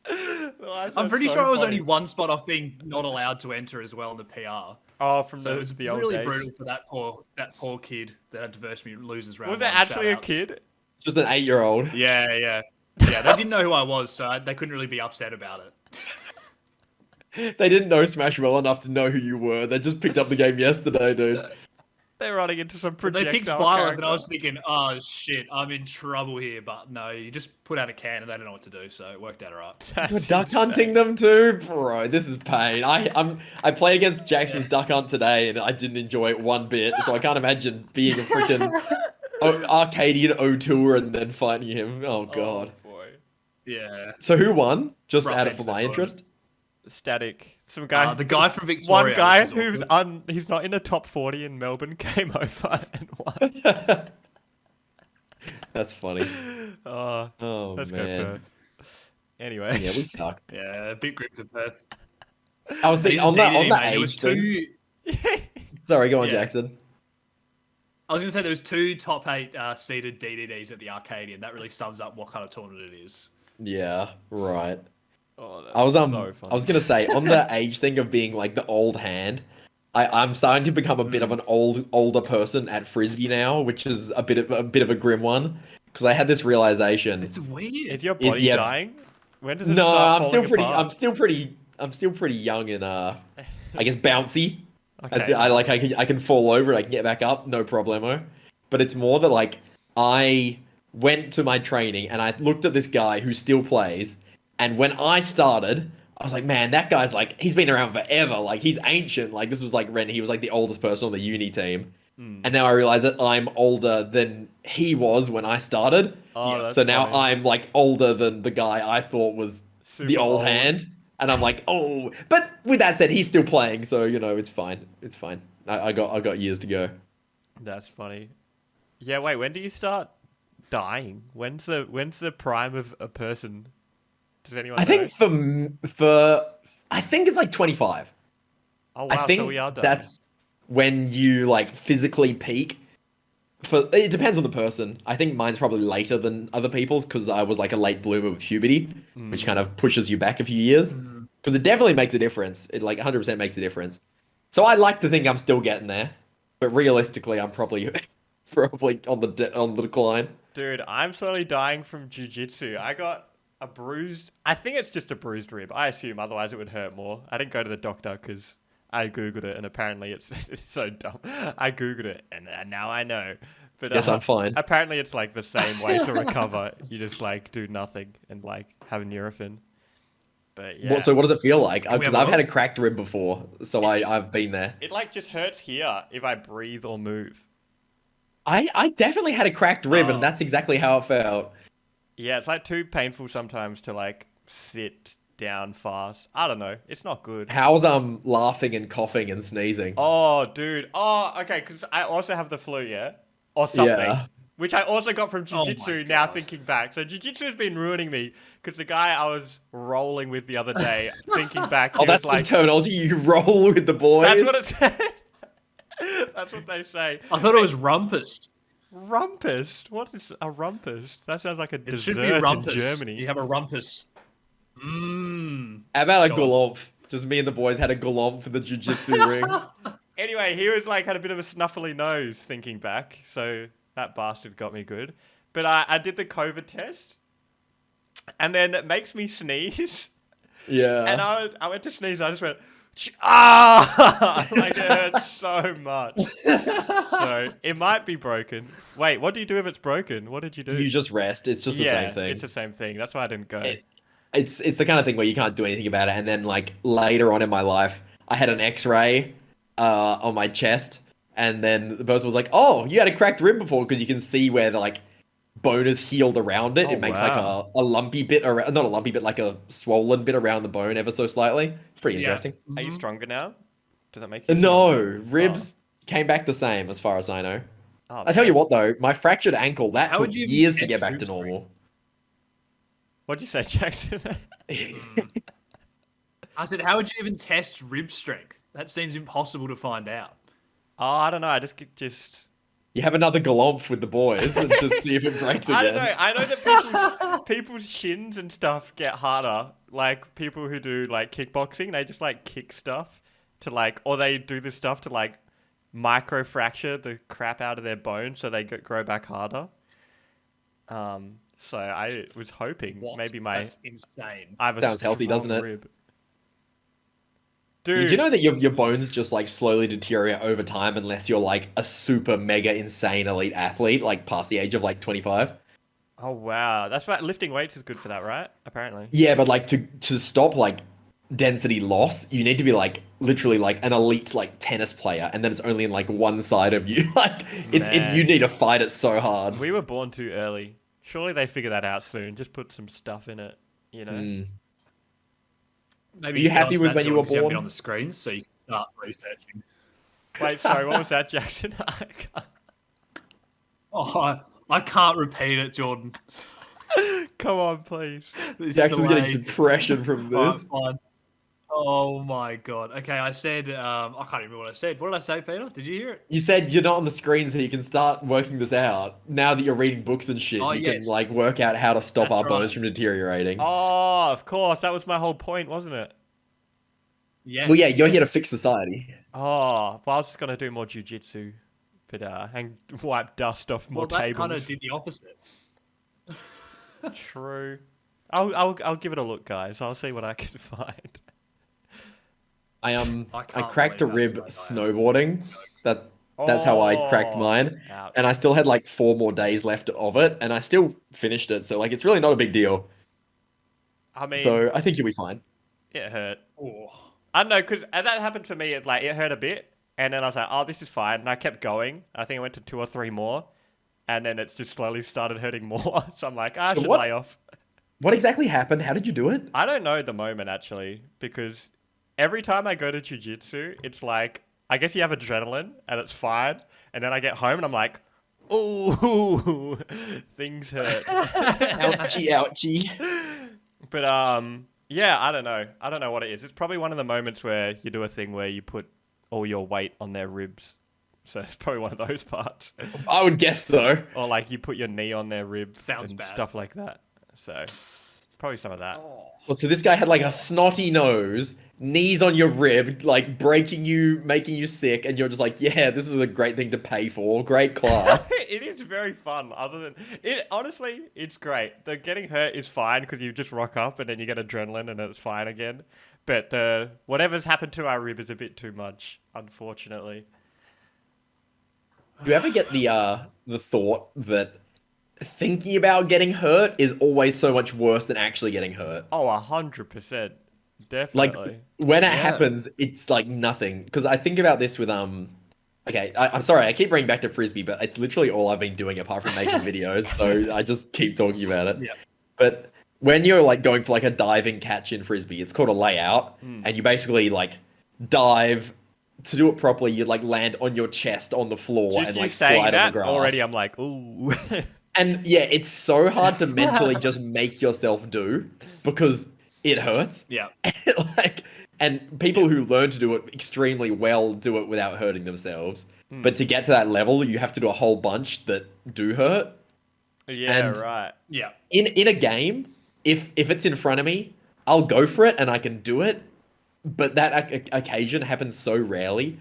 Oh, that I'm sounds pretty so sure I was funny. only one spot off being not allowed to enter as well in the PR. Oh, from So it was the old really days. brutal for that poor kid that had to verse me losers round. Was it one. actually a Shout-outs. kid? Just an 8-year-old. Yeah. They didn't know who I was, so they couldn't really be upset about it. They didn't know Smash well enough to know who you were. They just picked up the game yesterday, dude. They're running into some But projectile they picked Violet, and I character. was thinking, oh shit, I'm in trouble here. But no, you just put out a can, and they don't know what to do, so it worked out alright. That's You're duck insane. hunting them too, bro. This is pain. I played against Jackson's duck hunt today, and I didn't enjoy it one bit. So I can't imagine being a freaking Arcadian O2er and then fighting him. Oh god. Oh, boy. Yeah. So who won? Just Rough out edge of for that my tournament. interest. Static. Some guy. The guy from Victoria. one guy which is who's awkward. he's not in the top 40 in Melbourne came over and won. That's funny. Oh, Oh let's go man. Perth. Anyway. Yeah, we suck. Yeah, a bit grim to Perth. I was thinking on the DDD, mate, there age was thing. two. Sorry, go on, Yeah. Jackson. I was gonna say there was 2 top 8 seeded DDDs at the Arcadian. That really sums up what kind of tournament it is. Yeah, right. Oh, that's I was so I funny. was gonna say on the age thing of being like the old hand, I'm starting to become a bit of an older person at frisbee now, which is a bit of a grim one because I had this realization. It's weird. Is your body yeah. dying? When does it No, start I'm still falling pretty. apart? I'm still pretty young and I guess bouncy. Okay. I can fall over and I can get back up, no problemo. But it's more that like I went to my training and I looked at this guy who still plays, and when I started, I was like, man, that guy's like he's been around forever, like he's ancient. Like this was like when he was like the oldest person on the uni team, and now I realize that I'm older than he was when I started. Oh, that's So now funny. I'm like older than the guy I thought was the Super old old. hand. And I'm like, oh, but with that said, he's still playing, so you know it's fine. It's fine. I got years to go. That's funny. Yeah, wait, when do you start dying? When's the prime of a person? Does anyone I know? think for I think it's like 25. Oh wow, I think so we are done. that's when you like physically peak. For it depends on the person. I think mine's probably later than other people's because I was like a late bloomer with puberty, which kind of pushes you back a few years. Because it definitely makes a difference. It like 100% makes a difference. So I like to think I'm still getting there, but realistically, I'm probably on the decline. Dude, I'm slowly dying from jujitsu. I got a bruised. I think it's just a bruised rib. I assume, otherwise it would hurt more. I didn't go to the doctor because I googled it, and apparently it's so dumb. I googled it, and now I know. But Yes, I'm fine. Apparently, it's like the same way to recover. You just like do nothing and like have a Nurofen. But yeah, So what does it feel like? we Because have a I've had a look? cracked rib before, so I've been there. it like just hurts here if I breathe or move. I definitely had a cracked rib, Oh. and that's exactly how it felt. Yeah, it's like too painful sometimes to like sit down fast. I don't know. It's not good. How's laughing and coughing and sneezing? Oh, dude. Oh, okay. Because I also have the flu, yeah, or something, Yeah. which I also got from Oh my jiu-jitsu. Now God. thinking back, so jiu-jitsu has been ruining me because the guy I was rolling with the other day, thinking back, Oh, he that's was like, the terminology. You roll with the boys. "That's what it said." That's what they say. I thought it was rumpus. Rumpus. What is a rumpus? That sounds like a It should be dessert in rumpus. Germany. You have a rumpus. Mmm. How about a Go on. galomp? Just me and the boys had a galomp for the jiu-jitsu ring. Anyway, he was like had a bit of a snuffly nose thinking back, so that bastard got me good. But I did the COVID test, and then it makes me sneeze, Yeah. and I went to sneeze, and I just went, ah, like it hurt so much. So it might be broken. Wait, what do you do if it's broken? What did you do? You just rest. It's just the yeah, same thing. it's the same thing. That's why I didn't go. It's the kind of thing where you can't do anything about it. And then like later on in my life, I had an X-ray on my chest, and then the person was like, "Oh, you had a cracked rib before," because you can see where the like bone is healed around it. Oh, It makes wow. like a lumpy bit around, not a lumpy bit, like a swollen bit around the bone ever so slightly. It's pretty Yeah. interesting. Are you stronger now? Does that make you No, stronger? ribs came back the same as far as I know. Oh, I tell you man. what though, my fractured ankle, that How took would you even years to test get back rib to strength? normal. What'd you say, Jackson? I said, how would you even test rib strength? That seems impossible to find out. Oh, I don't know. I just. You have another galomp with the boys and just see if it breaks I again. don't know. I know that people's shins and stuff get harder. Like people who do like kickboxing, they just like kick stuff to like, or they do this stuff to like micro fracture the crap out of their bones so they grow back harder. So I was hoping What? maybe That's insane. I have a Sounds healthy, strong doesn't it? rib. Do Dude, you know that your bones just like slowly deteriorate over time unless you're like a super mega insane elite athlete, like past the age of like 25? oh wow, that's right. Lifting weights is good for that, right? Apparently. Yeah, but like to stop like density loss, you need to be like literally like an elite like tennis player, and then it's only in like one side of you. Like Man. you need to fight it so hard. We were born too early. Surely they figure that out soon. Just put some stuff in it, you know. Mm. Maybe Are you get happy onto with that, when you Jordan, were 'cause haven't been born? on the screens, so you can start researching. Wait, sorry, what was that, Jackson? Oh, I can't repeat it, Jordan. Come on, please. This Jackson's getting delay. depression from Oh, this. it's fine. Oh my god. Okay, I said I can't remember what I said. What did I say, Peter? Did you hear it? You said you're not on the screen, so you can start working this out. Now that you're reading books and shit, Oh, you can yes. like work out how to stop That's our bones right. from deteriorating. Oh, of course. That was my whole point, wasn't it? Yes. Well, yeah, you're here to yes. fix society. Oh, well, I was just going to do more jujitsu, but and wipe dust off more Well, that tables. kind of did the opposite. True. I'll give it a look, guys. I'll see what I can find. I I I can't cracked a believe rib that's the way I am. snowboarding. That's how I cracked Oh, mine. ouch. And I still had like 4 more days left of it, and I still finished it. So like, it's really not a big deal. I mean, So I think you'll be fine. it hurt. Oh. I don't know, because that happened for me. It hurt a bit, and then I was like, "Oh, this is fine," and I kept going. I think I went to 2 or 3 more, and then it's just slowly started hurting more. So I'm like, I should what- lay off. What exactly happened? How did you do it? I don't know at the moment actually, because every time I go to jiu-jitsu, it's like I guess you have adrenaline and it's fine, and then I get home and I'm like, "Ooh, things hurt." Ouchie, ouchie. But yeah, I don't know. I don't know what it is. It's probably one of the moments where you do a thing where you put all your weight on their ribs. So it's probably one of those parts. I would guess so. Or like you put your knee on their ribs Sounds and bad. stuff like that. So probably some of that. Well, so this guy had like a snotty nose, knees on your rib, like breaking you, making you sick, and you're just like, yeah, this is a great thing to pay for. Great class. It is very fun. Other than it, honestly, it's great. The getting hurt is fine because you just rock up and then you get adrenaline and it's fine again. But the whatever's happened to our rib is a bit too much, unfortunately. Do you ever get the thought that thinking about getting hurt is always so much worse than actually getting hurt? Oh, 100%, Like definitely. when it Yeah. happens, it's like nothing. Because I think about this with Okay, I'm sorry, I keep bringing back to frisbee, but it's literally all I've been doing apart from making videos. So I just keep talking about it. Yeah. But when you're like going for like a diving catch in frisbee, it's called a layout, and you basically like dive. To do it properly, you'd like land on your chest on the floor Just and you like saying slide on the that grass. already, I'm like, ooh. And yeah, it's so hard to mentally just make yourself do because it hurts. Yeah. Like, and people who learn to do it extremely well do it without hurting themselves. But to get to that level, you have to do a whole bunch that do hurt. Yeah, And- right. Yeah. In a game, if it's in front of me, I'll go for it and I can do it. But that occasion happens so rarely.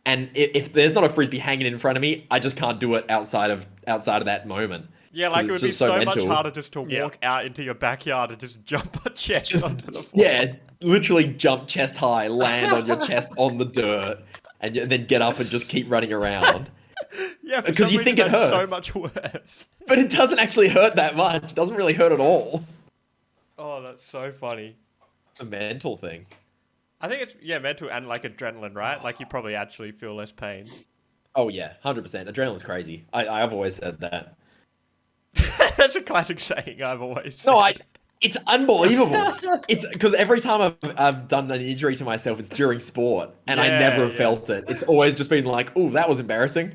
And if there's not a frisbee hanging in front of me, I just can't do it outside of that moment. Yeah, like it 'Cause would it's be just so much mental. harder just to Yeah. walk out into your backyard and just jump on chest Just onto the floor. yeah, literally jump chest high, land on your chest on the dirt, and then get up and just keep running around. Yeah, for Because some you think reason it that's hurts. so much worse. But it doesn't actually hurt that much. It doesn't really hurt at all. Oh, that's so funny. It's a mental thing. I think it's mental and like adrenaline, right? Like you probably actually feel less pain. Oh yeah, 100%. Adrenaline's crazy. I've always said that. That's a classic saying I've always said. No, It's unbelievable. It's because every time I've done an injury to myself, it's during sport, and I never have felt it. It's always just been like, "Oh, that was embarrassing."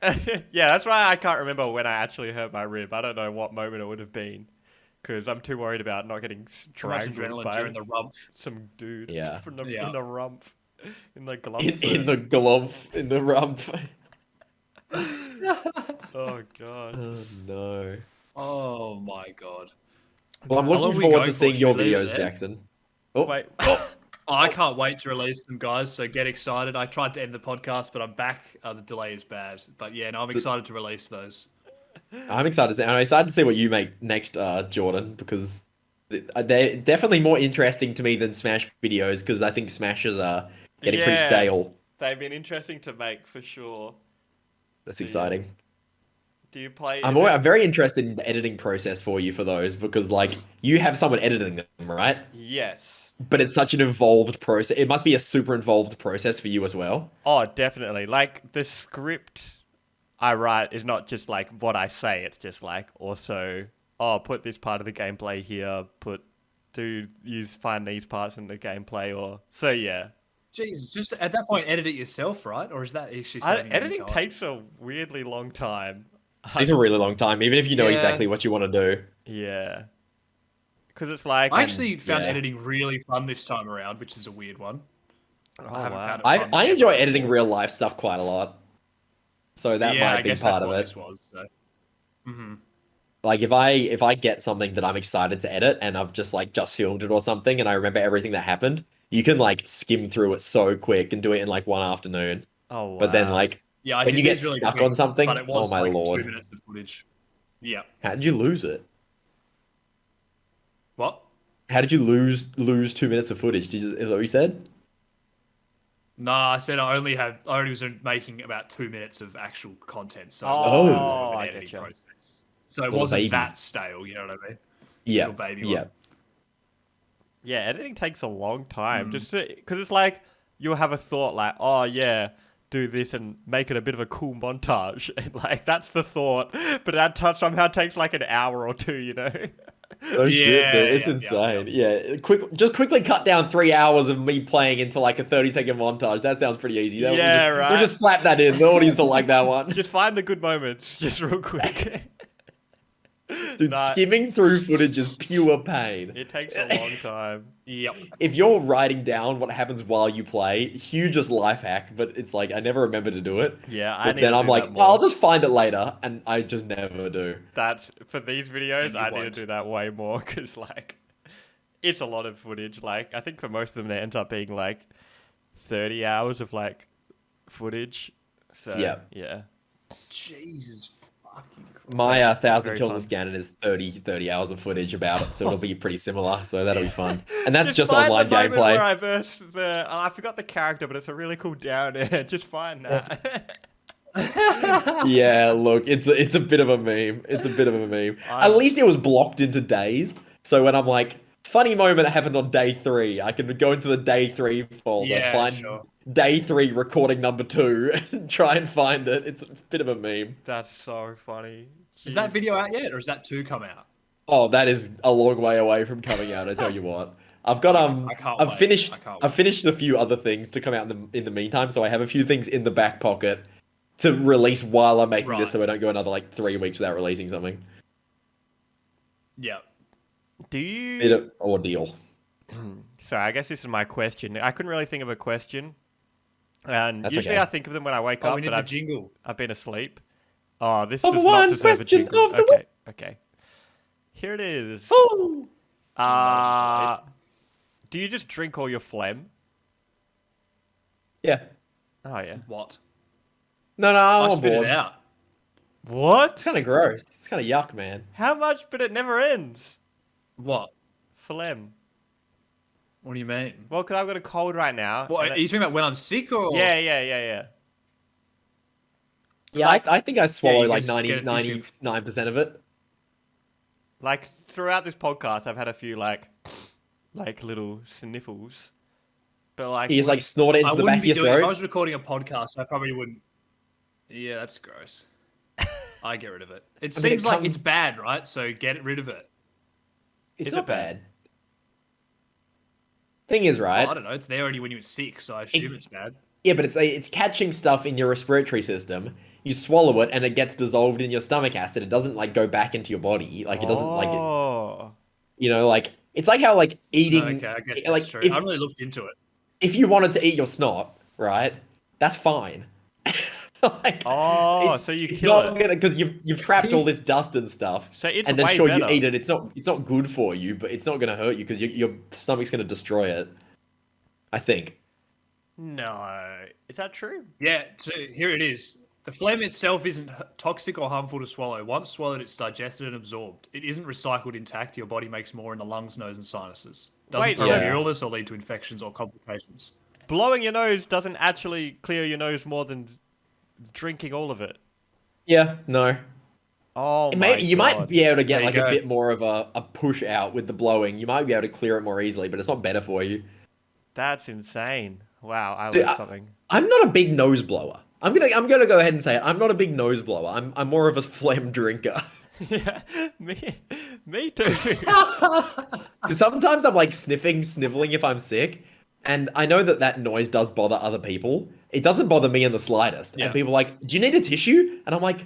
Yeah, that's why I can't remember when I actually hurt my rib. I don't know what moment it would have been, because I'm too worried about not getting Too much strangled adrenaline by during the rump. some dude Yeah. from the, Yeah. in the rump, in the glove. In the glump, in the rump. Oh god. Oh no. Oh my god. Well, I'm How long looking are we forward going to for? seeing Should your we leave it videos, there? Jackson. Oh, Wait. Oh, I can't wait to release them, guys. So get excited. I tried to end the podcast, but I'm back. The delay is bad. But yeah, no, I'm excited to release those. I'm excited to see. I'm excited to see what you make next, Jordan, because they're definitely more interesting to me than Smash videos. Because I think Smashes are getting pretty Yeah. stale. They've been interesting to make for sure. That's Yeah. exciting. Do you play? I'm very interested in the editing process for you for those because like you have someone editing them, right? Yes. But it's such an involved process. It must be a super involved process for you as well. Oh, definitely. Like the script I write is not just like what I say. It's just like also, oh, put this part of the gameplay here. Find these parts in the gameplay, or so yeah. Jeez, just at that point, edit it yourself, right? Or is that actually something you're in Editing charge? takes a weirdly long time. It takes a really long time, even if you know Yeah. exactly what you want to do. Yeah. Because it's like, I actually found yeah. editing really fun this time around, which is a weird one. oh, I haven't wow. found it I fun enjoy ever editing before. real life stuff quite a lot. So that Yeah, I might be guess part that's of what it. this was. So. Mm-hmm. Like if I get something that I'm excited to edit and I've just filmed it or something and I remember everything that happened, you can like skim through it so quick and do it in like one afternoon. Oh, wow. But then like Yeah, I when did you get these really stuck quick, on something, but it oh was my like lord. 2 minutes of footage. Yeah. How did you lose it? What? How did you lose 2 minutes of footage? Is that what you said? No, I said I only was making about 2 minutes of actual content, so it Oh, wasn't that long of I an editing getcha. process. So it Little wasn't baby. that stale, you know what I mean? Yeah. Little baby Yeah. one. Yeah, editing takes a long time. Just because it's like you'll have a thought like, oh yeah, do this and make it a bit of a cool montage, and like that's the thought. But that somehow takes like an hour or two, you know. Oh shit, Yeah, dude. It's yeah, insane. Yeah. Just quickly cut down 3 hours of me playing into like a 30-second montage. That sounds pretty easy. Yeah, right. We'll just slap that in. The audience will like that one. Just find the good moments, just real quick. Dude, Nah. skimming through footage is pure pain. It takes a long time. Yep. If you're writing down what happens while you play, hugest life hack, but it's like I never remember to do it. Yeah, I But need then to I'm do like, that oh, more. I'll just find it later, and I just never do. That's for these videos. And you I need to won't. do that way more because like it's a lot of footage. Like I think for most of them, it ends up being like 30 hours of like footage. So Yeah. yeah. Jesus fucking Christ. My 1,000 very kills fun. of Scannon is 30 hours of footage about it, so it'll be pretty similar. So that'll be fun. And that's just find online the moment gameplay. where I versed the. I forgot the character, but it's a really cool down air. Just find that. Yeah, look, it's a bit of a meme. It's a bit of a meme. I'm- At least it was blocked into days. So when I'm like, funny moment happened on day 3, I can go into the day 3 folder, Yeah, find sure. day 3 recording number 2, and try and find it. It's a bit of a meme. That's so funny. Is that Jeez. video out yet, or is that 2 come out? Oh, that is a long way away from coming out. I tell you what. I've got I can't I've wait. finished I can't I've finished a few other things to come out in the meantime, so I have a few things in the back pocket to release while I'm making this, Right. so I don't go another like 3 weeks without releasing something. Yeah. Do you? Bit of ordeal. So I guess this is my question. I couldn't really think of a question, and That's usually okay. I think of them when I wake Oh, up, we need but the I've jingle. been asleep. Oh, this Number does not one deserve a question jingle. of the Okay, okay. Here it is. Oh. Do you just drink all your phlegm? Yeah. Oh yeah. What? No, I'm I on spit board. it out. What? It's kind of gross. It's kind of yuck, man. How much? But it never ends. What? Phlegm. What do you mean? Well, because I've got a cold right now. What, and are you talking about when I'm sick or? Yeah. Yeah, Like- I think I swallow you like just get a 99% of it. Like throughout this podcast, I've had a few like little sniffles. But like, You just like snort it I into the wouldn't back of be your doing. If I throat. was recording a podcast, I probably wouldn't. Yeah, that's gross. I get rid of it. It I mean, seems it like it's comes- bad, right? So get rid of it. It's Is not it bad? bad. Thing is, right? Well, I don't know. It's there already when you were sick, so I assume it's bad. Yeah, but it's catching stuff in your respiratory system. You swallow it, and it gets dissolved in your stomach acid. It doesn't like go back into your body. Like it doesn't like it. Oh. Like it's like how like No, eating, okay, I guess that's like true. I haven't really looked into it. if you wanted to eat your snot, right? That's fine. Like Oh, so you it's kill not it. gonna because you've trapped all this dust and stuff, So it's and then way sure you better. eat it. It's not good for you, but it's not gonna hurt you because your stomach's gonna destroy it. I think. No. Is that true? Yeah, so here it is. The phlegm itself isn't toxic or harmful to swallow. Once swallowed, it's digested and absorbed. It isn't recycled intact. Your body makes more in the lungs, nose, and sinuses. Doesn't Wait, promote so- illness or lead to infections or complications. Blowing your nose doesn't actually clear your nose more than drinking all of it. Yeah. No. Oh You might God. be able to get There you like a go. bit more of a push out with the blowing. You might be able to clear it more easily, but it's not better for you. That's insane. Wow, I Dude, learned something. I'm not a big nose blower. I'm gonna go ahead and say it. I'm not a big nose blower. I'm more of a phlegm drinker. Yeah, me too. 'Cause sometimes I'm like sniveling if I'm sick, and I know that noise does bother other people. It doesn't bother me in the slightest. Yeah. And people are like, "Do you need a tissue?" And I'm like,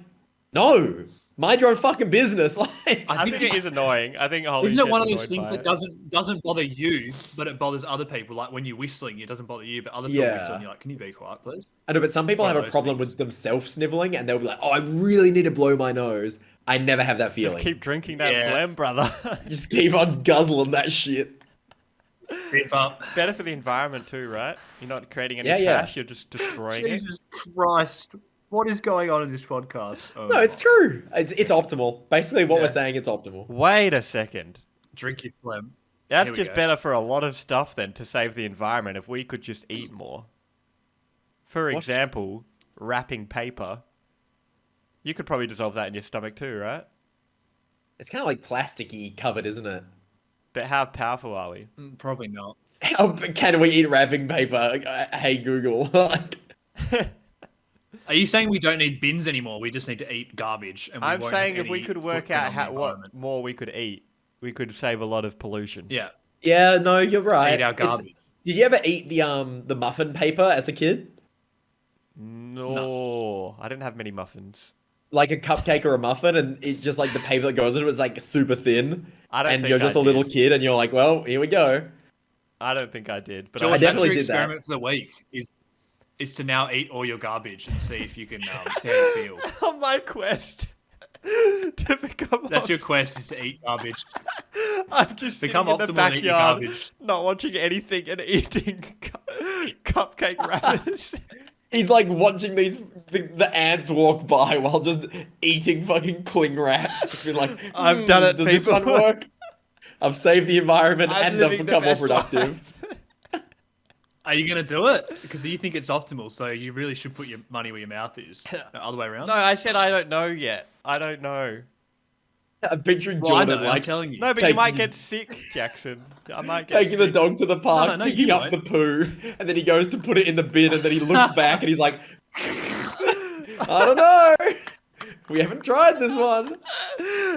"No, mind your own fucking business." Like, I think it is annoying. I think Holly Isn't it gets one of those annoyed things by that it. doesn't bother you, but it bothers other people? Like when you're whistling, it doesn't bother you, but other people Yeah. whistle, and you're like, "Can you be quiet, please?" I know, but some people one have of a those problem things. with themselves sniveling, and they'll be like, "Oh, I really need to blow my nose." I never have that feeling. Just keep drinking that Yeah. phlegm, brother. Just keep on guzzling that shit. Sip up. Better for the environment too, right? You're not creating any Yeah, yeah. trash. You're just destroying it. Jesus Christ! What is going on in this podcast? Oh, No, it's true. It's optimal. Basically, what Yeah. we're saying, it's optimal. Wait a second. Drink your phlegm. That's Here we just go. better for a lot of stuff then to save the environment if we could just eat more. For What? example, wrapping paper. You could probably dissolve that in your stomach too, right? It's kind of like plasticky covered, isn't it? But how powerful are we? Probably not. How can we eat wrapping paper? Hey Google. Like, Are you saying we don't need bins anymore? We just need to eat garbage. And we I'm won't saying have if we any could work footprint out on the what environment? more we could eat, we could save a lot of pollution. Yeah. yeah, no, you're right. Eat our It's- garbage. Did you ever eat the muffin paper as a kid? No, I didn't have many muffins. Like a cupcake or a muffin, and it's just like the paper that goes in it was like super thin. I don't and think you're just I a little did. kid, and you're like, well, here we go. I don't think I did, but George, I I definitely that's your did that. experiment for the week. Is to now eat all your garbage and see if you can see how you feel. on my quest to become. That's your quest: is to eat garbage. I'm just Become sitting in the optimal and eat your backyard, garbage. not watching anything and eating cupcake wrappers. He's like watching the ants walk by while just eating fucking cling wrap. Just being like, I've done it, Does this people." one work? I've saved the environment I'm and I've living the become more best productive. life. Are you gonna do it? Because you think it's optimal, so you really should put your money where your mouth is. The other way around. No, I said I don't know yet. I don't know. I'm picturing Well, I Jordan know, I'm like telling you. No, but you Taking- might get sick, Jackson. I might get taking the sick. dog to the park, No, picking you up the poo, and then he goes to put it in the bin, and then he looks back and he's like, I don't know. We haven't tried this one.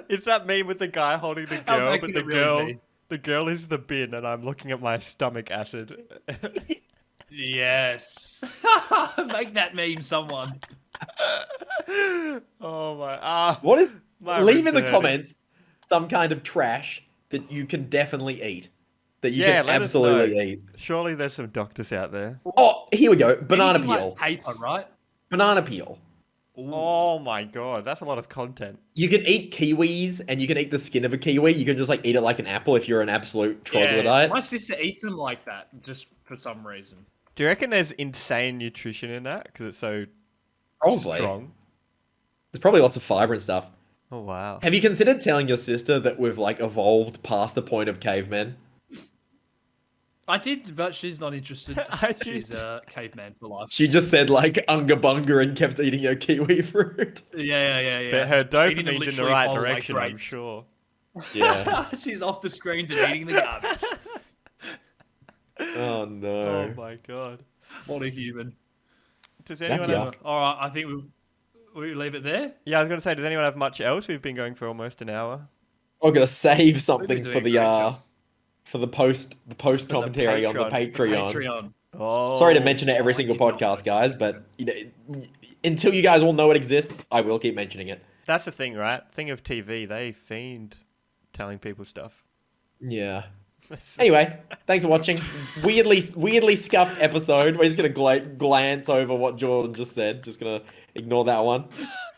It's that meme with the guy holding the How girl, bad but can the it really girl, be? the girl is the bin, and I'm looking at my stomach acid. Yes. Make that meme, someone. Oh my! What is? My Leave in ribs the are hurting. comments some kind of trash that you can definitely eat. That you Yeah, can let us absolutely know. eat. Surely there's some doctors out there. Oh, here we go. Banana Anything peel. like paper, right? Banana peel. Oh my god, that's a lot of content. You can eat kiwis and you can eat the skin of a kiwi. You can just like eat it like an apple if you're an absolute troglodyte. My sister eats them like that, just for some reason. Do you reckon there's insane nutrition in that because it's so Probably. strong? There's probably lots of fiber and stuff. Oh wow! Have you considered telling your sister that we've like evolved past the point of cavemen? I did, but she's not interested. I She's did. a caveman for life. She just said like unga bunga and kept eating her kiwi fruit. Yeah. But her Eating them dopamine's in the literally right whole like direction, I'm grapes. sure. Yeah. She's off the screens and eating the garbage. Oh no. Oh my god! What a human. Does That's anyone have? yuck. All right, I think we leave it there. Yeah, I was gonna say, does anyone have much else? We've been going for almost an hour. I'm gonna save We've something been for doing a the great job. for the post commentary on the Patreon. The Patreon. Patreon. Oh. Sorry to mention it every I single did not podcast, post guys, it. but you know, until you guys all know it exists, I will keep mentioning it. That's the thing, right? Thing of TV, they fiend telling people stuff. Yeah. Anyway, thanks for watching. Weirdly scuffed episode. We're just gonna glance over what Jordan just said. Just gonna ignore that one.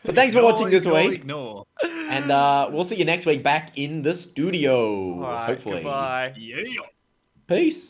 But thanks for watching this week, Ignore. and we'll see you next week back in the studio. All right, Hopefully. goodbye. Yeah. Peace.